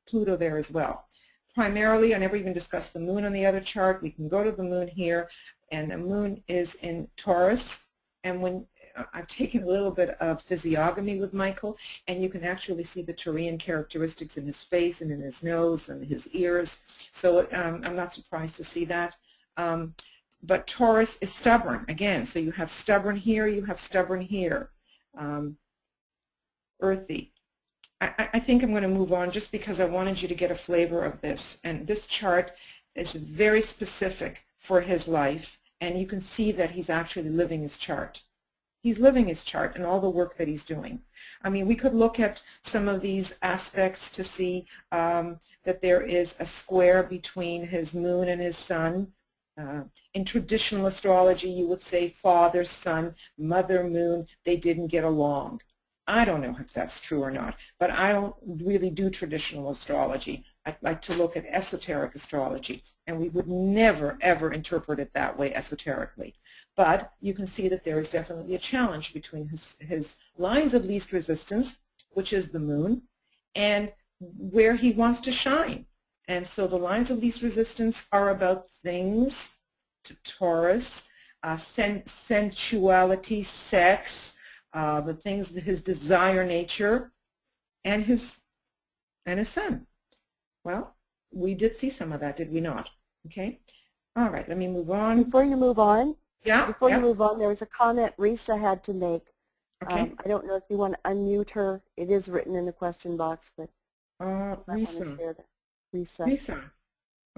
Pluto there as well. Primarily, I never even discussed the moon on the other chart. We can go to the moon here, and the moon is in Taurus. And when I've taken a little bit of physiognomy with Michael, and you can actually see the Taurian characteristics in his face and in his nose and his ears. So I'm not surprised to see that. But Taurus is stubborn, again. So you have stubborn here, you have stubborn here. Earthy. I think I'm going to move on just because I wanted you to get a flavor of this. And this chart is very specific for his life, and you can see that he's actually living his chart. He's living his chart and all the work that he's doing. I mean, we could look at some of these aspects to see that there is a square between his moon and his sun. In traditional astrology, you would say father, sun, mother, moon, they didn't get along. I don't know if that's true or not, but I don't really do traditional astrology. I like to look at esoteric astrology, and we would never, ever interpret it that way esoterically. But you can see that there is definitely a challenge between his lines of least resistance, which is the moon, and where he wants to shine. And so the lines of least resistance are about things, to Taurus, sensuality, sex, the things, his desire nature, and his sun. Well, we did see some of that, did we not? Okay. All right, let me move on. Before you move on, you move on, there was a comment Risa had to make. Okay. I don't know if you want to unmute her. It is written in the question box, but Risa. Risa.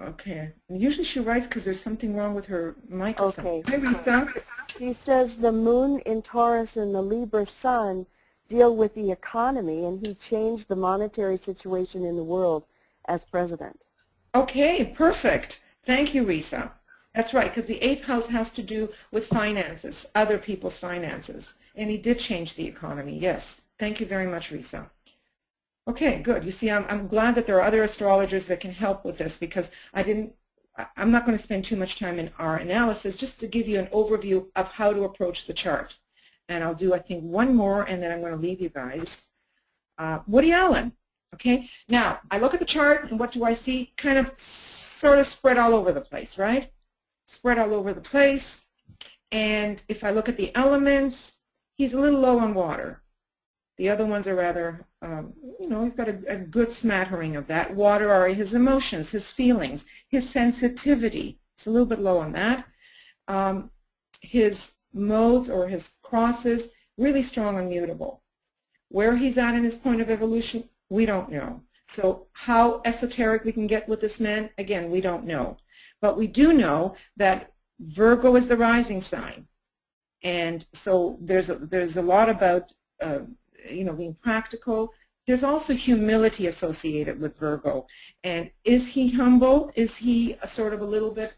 Okay. And usually she writes because there's something wrong with her mic or something. Okay. Hi, Risa. She says the moon in Taurus and the Libra sun deal with the economy, and he changed the monetary situation in the world as president. Okay, perfect. Thank you, Risa. That's right, because the 8th house has to do with finances, other people's finances. And he did change the economy, yes. Thank you very much, Risa. Okay, good. You see, I'm glad that there are other astrologers that can help with this because I'm not going to spend too much time in our analysis, just to give you an overview of how to approach the chart. And I'll do, I think, one more, and then I'm going to leave you guys. Woody Allen. Okay, now I look at the chart, and what do I see? Kind of sort of spread all over the place, right? Spread all over the place. And if I look at the elements, he's a little low on water. The other ones are rather, he's got a good smattering of that. Water are his emotions, his feelings, his sensitivity. It's a little bit low on that. His modes or his crosses, really strong and mutable. Where he's at in his point of evolution, we don't know. So how esoteric we can get with this man, again, we don't know. But we do know that Virgo is the rising sign. And so there's a lot about, being practical. There's also humility associated with Virgo. And is he humble? Is he a sort of a little bit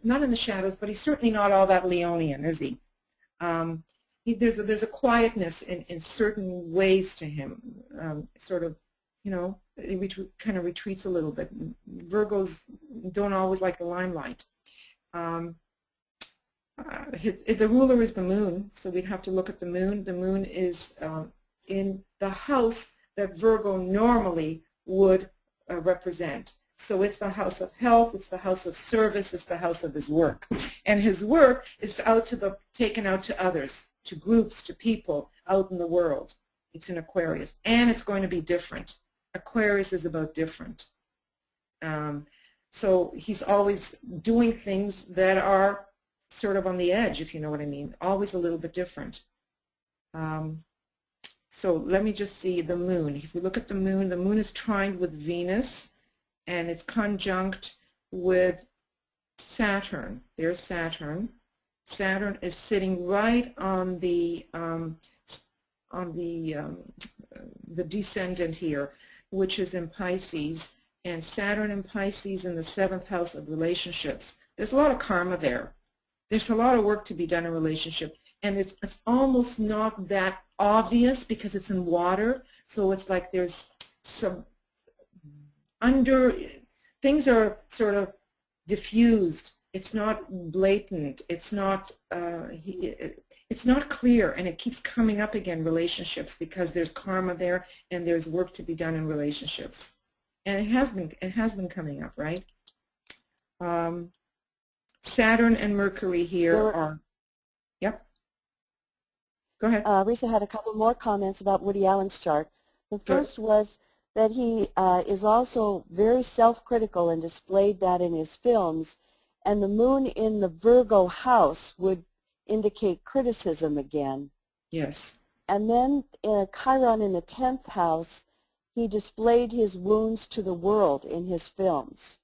not in the shadows, but he's certainly not all that Leonian, is he? There's a quietness in certain ways to him, he kind of retreats a little bit. Virgos don't always like the limelight. The ruler is the moon, so we'd have to look at the moon. The moon is in the house that Virgo normally would represent. So it's the house of health, it's the house of service, it's the house of his work. And his work is taken out to others, to groups, to people out in the world. It's in Aquarius, and it's going to be different. Aquarius is about different. So he's always doing things that are sort of on the edge, if you know what I mean, always a little bit different. So let me just see the moon. If we look at the moon is trined with Venus, and it's conjunct with Saturn. There's Saturn. Saturn is sitting right on the descendant here, which is in Pisces, and Saturn in Pisces in the 7th house of relationships. There's a lot of karma there. there's a lot of work to be done in a relationship, and it's almost not that obvious because it's in water, so it's like there's some things are sort of diffused. It's not blatant. It's not clear, and it keeps coming up again, relationships, because there's karma there and there's work to be done in relationships, and it has been coming up, right? Saturn and Mercury here are, yep. Go ahead. Risa had a couple more comments about Woody Allen's chart. The first was that he is also very self-critical and displayed that in his films, and the moon in the Virgo house would indicate criticism again. Yes. And then Chiron in the 10th house, he displayed his wounds to the world in his films.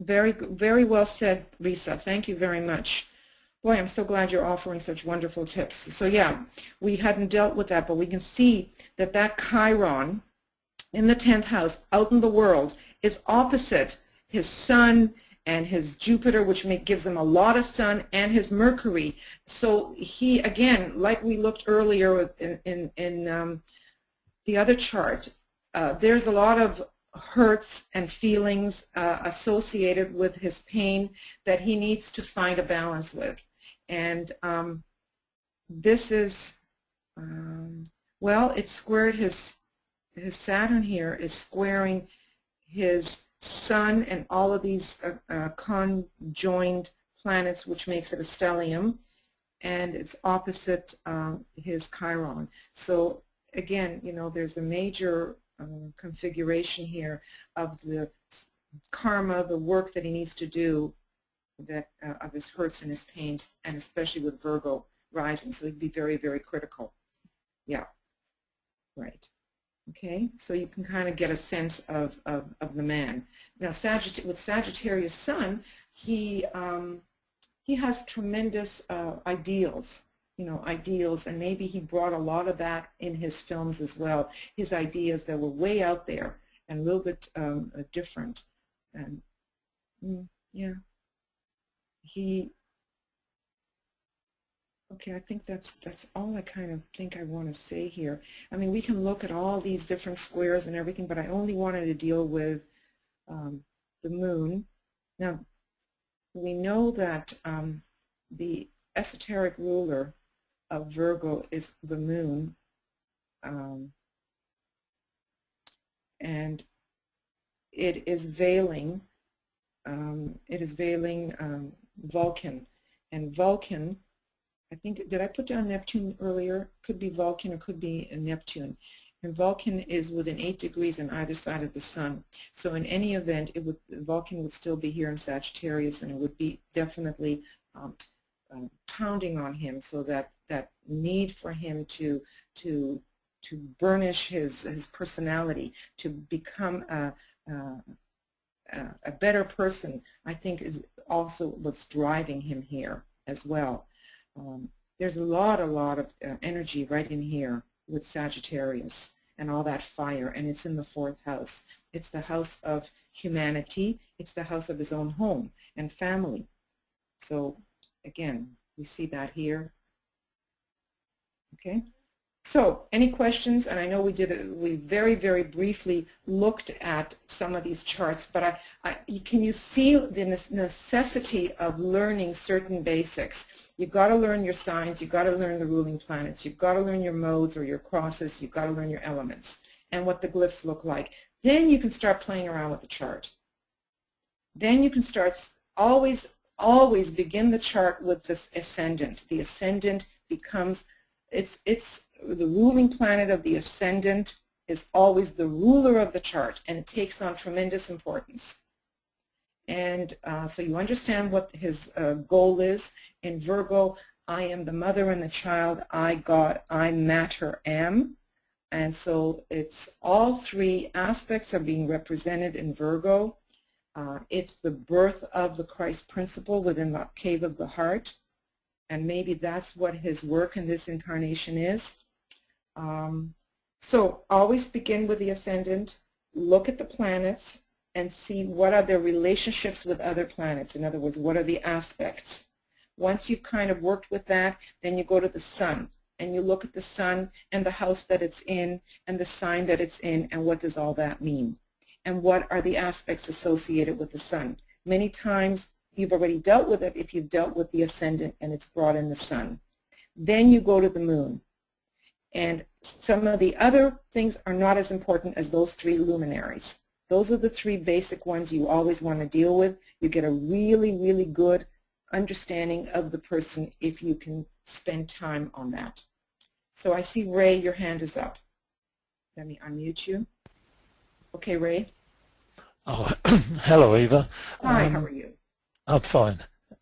Very, very well said, Risa. Thank you very much. Boy, I'm so glad you're offering such wonderful tips. So yeah, we hadn't dealt with that, but we can see that that Chiron in the 10th house out in the world is opposite his sun and his Jupiter, which gives him a lot of sun, and his Mercury. So he, again, like we looked earlier in the other chart, there's a lot of hurts and feelings associated with his pain that he needs to find a balance with. And this is, well, it's squared his Saturn here is squaring his Sun and all of these conjoined planets, which makes it a stellium, and it's opposite his Chiron. So again, you know, there's a major configuration here of the karma, the work that he needs to do, that of his hurts and his pains, and especially with Virgo rising. So he'd be very, very critical. Yeah, right. Okay, so you can kind of get a sense of the man. Now, with Sagittarius Sun, he has tremendous ideals, you know, ideals, and maybe he brought a lot of that in his films as well. His ideas that were way out there and a little bit different. And yeah, okay, I think that's all I kind of think I want to say here. I mean, we can look at all these different squares and everything, but I only wanted to deal with the moon. Now, we know that the esoteric ruler of Virgo is the moon, and it is veiling Vulcan, and Vulcan, I think, did I put down Neptune earlier? Could be Vulcan or could be Neptune. And Vulcan is within 8 degrees on either side of the sun. So in any event, Vulcan would still be here in Sagittarius, and it would be definitely pounding on him, so that need for him to burnish his personality, to become a better person, I think is also what's driving him here as well. There's a lot of energy right in here with Sagittarius and all that fire, and it's in the 4th house. It's the house of humanity. It's the house of his own home and family. So again, we see that here. Okay. So, any questions? And I know we very, very briefly looked at some of these charts, but can you see the necessity of learning certain basics? You've got to learn your signs, you've got to learn the ruling planets, you've got to learn your modes or your crosses, you've got to learn your elements and what the glyphs look like. Then you can start playing around with the chart. Then you can start, always begin the chart with this ascendant. The ascendant becomes, it's the ruling planet of the ascendant is always the ruler of the chart, and it takes on tremendous importance. And so you understand what his goal is. In Virgo, I am the mother and the child, I, God, I, matter, am. And so it's all 3 aspects are being represented in Virgo. It's the birth of the Christ principle within the cave of the heart. And maybe that's what his work in this incarnation is. So always begin with the ascendant, look at the planets, and see what are their relationships with other planets. In other words, what are the aspects? Once you've kind of worked with that, then you go to the sun, and you look at the sun and the house that it's in and the sign that it's in, and what does all that mean? And what are the aspects associated with the sun? Many times you've already dealt with it if you've dealt with the ascendant and it's brought in the sun. Then you go to the moon. And some of the other things are not as important as those three luminaries. Those are the three basic ones you always want to deal with. You get a really, really good understanding of the person if you can spend time on that. So I see, Ray, your hand is up. Let me unmute you. Okay, Ray. Oh, hello, Eva. Hi, how are you? I'm fine.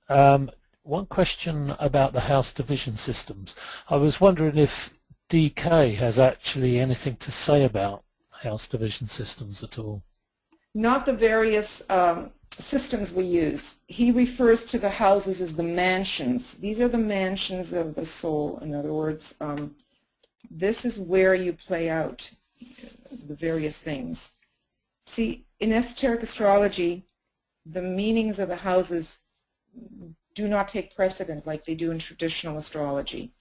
One question about the house division systems. I was wondering if DK has actually anything to say about house division systems at all. Not the various systems we use. He refers to the houses as the mansions. These are the mansions of the soul. In other words, this is where you play out the various things. See, in esoteric astrology, the meanings of the houses do not take precedent like they do in traditional astrology.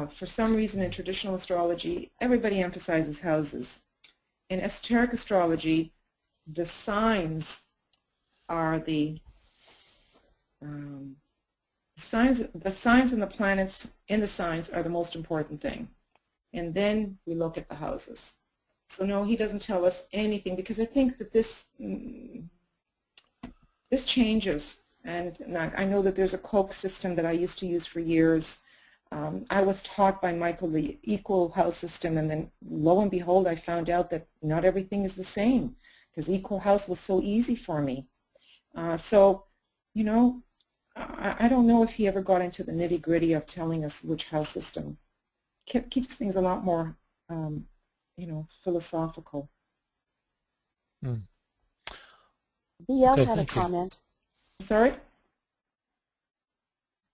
For some reason in traditional astrology, everybody emphasizes houses. In esoteric astrology, the signs are the signs and the planets in the signs are the most important thing. And then we look at the houses. So no, he doesn't tell us anything, because I think that this changes. And I know that there's a Koch system that I used to use for years. I was taught by Michael the equal house system, and then lo and behold, I found out that not everything is the same, because equal house was so easy for me. So, you know, I don't know if he ever got into the nitty-gritty of telling us which house system. Keeps things a lot more, you know, philosophical. BL Okay, had a thank you. comment. Sorry?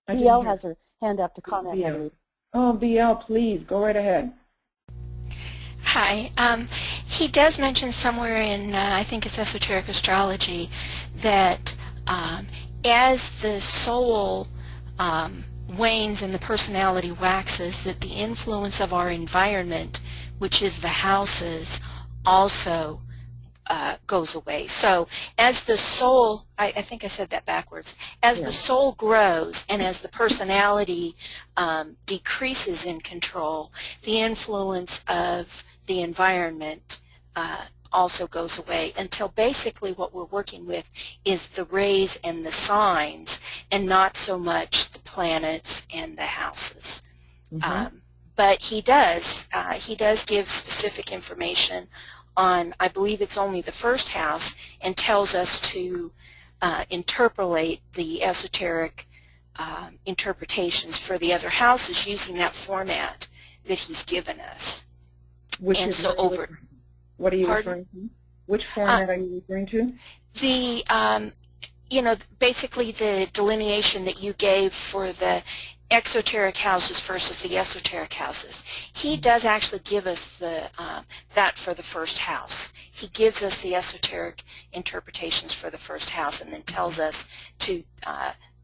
BL has her hand up to comment. I BL. believe. Oh, BL, please, go right ahead. Hi. He does mention somewhere in, I think it's esoteric astrology, that as the soul wanes and the personality waxes, that the influence of our environment, which is the houses, also goes away. So as the soul, I think I said that backwards, as the soul grows and as the personality decreases in control, the influence of the environment also goes away, until basically what we're working with is the rays and the signs, and not so much the planets and the houses. But he does give specific information on, I believe it's only the first house, and tells us to interpolate the esoteric interpretations for the other houses using that format that he's given us. Which and is so over. What are you Pardon? referring to? Which format are you referring to? The, you know, basically the delineation that you gave for the exoteric houses versus the esoteric houses. He does actually give us the that for the first house. He gives us the esoteric interpretations for the first house, and then tells us to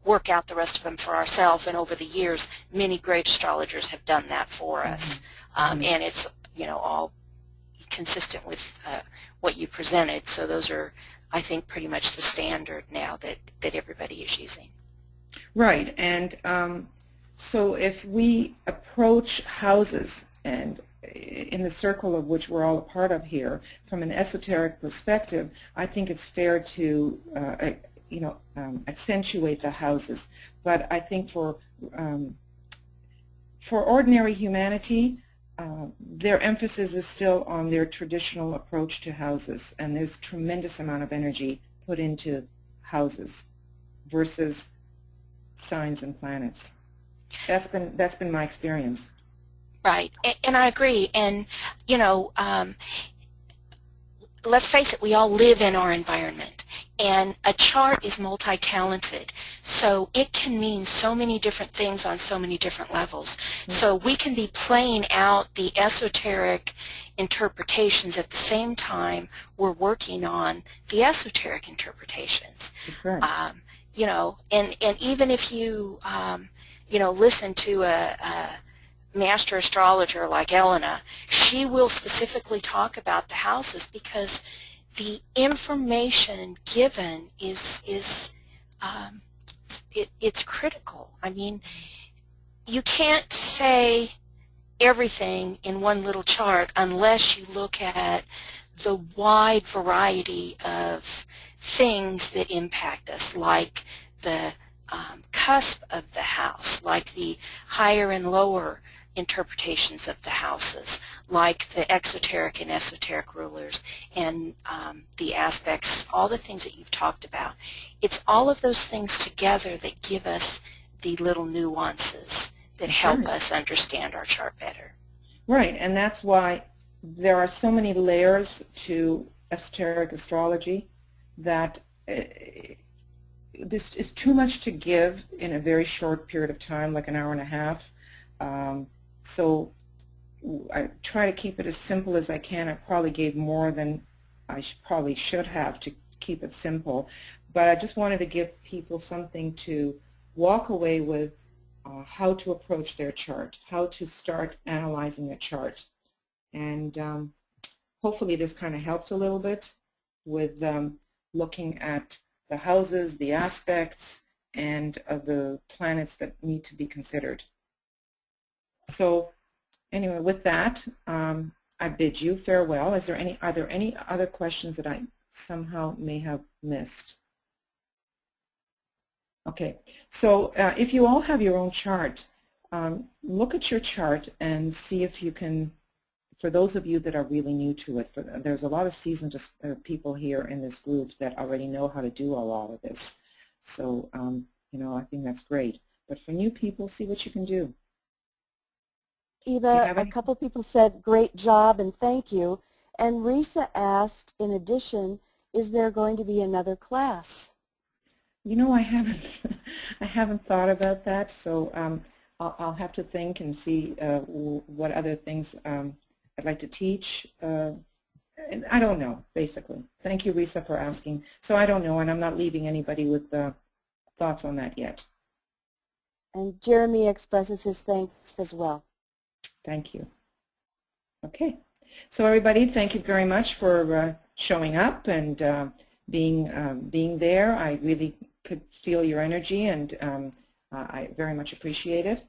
work out the rest of them for ourselves. And over the years, many great astrologers have done that for us, and it's, you know, all consistent with what you presented. So those are, I think, pretty much the standard now that everybody is using. Right, and so if we approach houses, and in the circle of which we're all a part of here, from an esoteric perspective, I think it's fair to you know, accentuate the houses. But I think for ordinary humanity, their emphasis is still on their traditional approach to houses, and there's tremendous amount of energy put into houses versus signs and planets. That's been my experience. Right, and I agree. And you know, let's face it, we all live in our environment, and a chart is multi-talented, so it can mean so many different things on so many different levels. So we can be playing out the esoteric interpretations at the same time we're working on the esoteric interpretations. you know, and even if you, you know, listen to a master astrologer like Elena, she will specifically talk about the houses because the information given is it's critical. I mean, you can't say everything in one little chart unless you look at the wide variety of things that impact us, like the cusp of the house, like the higher and lower interpretations of the houses, like the exoteric and esoteric rulers, and the aspects, all the things that you've talked about. It's all of those things together that give us the little nuances that help us understand our chart better. Right, and that's why there are so many layers to esoteric astrology that this is too much to give in a very short period of time, like an hour and a half. So I try to keep it as simple as I can. I probably gave more than I probably should have to keep it simple, but I just wanted to give people something to walk away with, how to approach their chart, how to start analyzing a chart. And hopefully this kind of helped a little bit with looking at the houses, the aspects, and the planets that need to be considered. So anyway, with that, I bid you farewell. Are there any other questions that I somehow may have missed? Okay, so if you all have your own chart, look at your chart and see if you can, for those of you that are really new to it, there's a lot of seasoned people here in this group that already know how to do a lot of this. So, you know, I think that's great. But for new people, see what you can do. Eva, a couple people said, great job and thank you. And Risa asked, in addition, is there going to be another class? You know, I haven't thought about that, so I'll have to think and see what other things I'd like to teach. And I don't know, basically. Thank you, Risa, for asking. So I don't know, and I'm not leaving anybody with thoughts on that yet. And Jeremy expresses his thanks as well. Thank you. Okay. So everybody, thank you very much for showing up and being there. I really could feel your energy, and I very much appreciate it.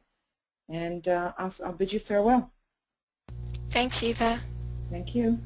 And I'll bid you farewell. Thanks, Eva. Thank you.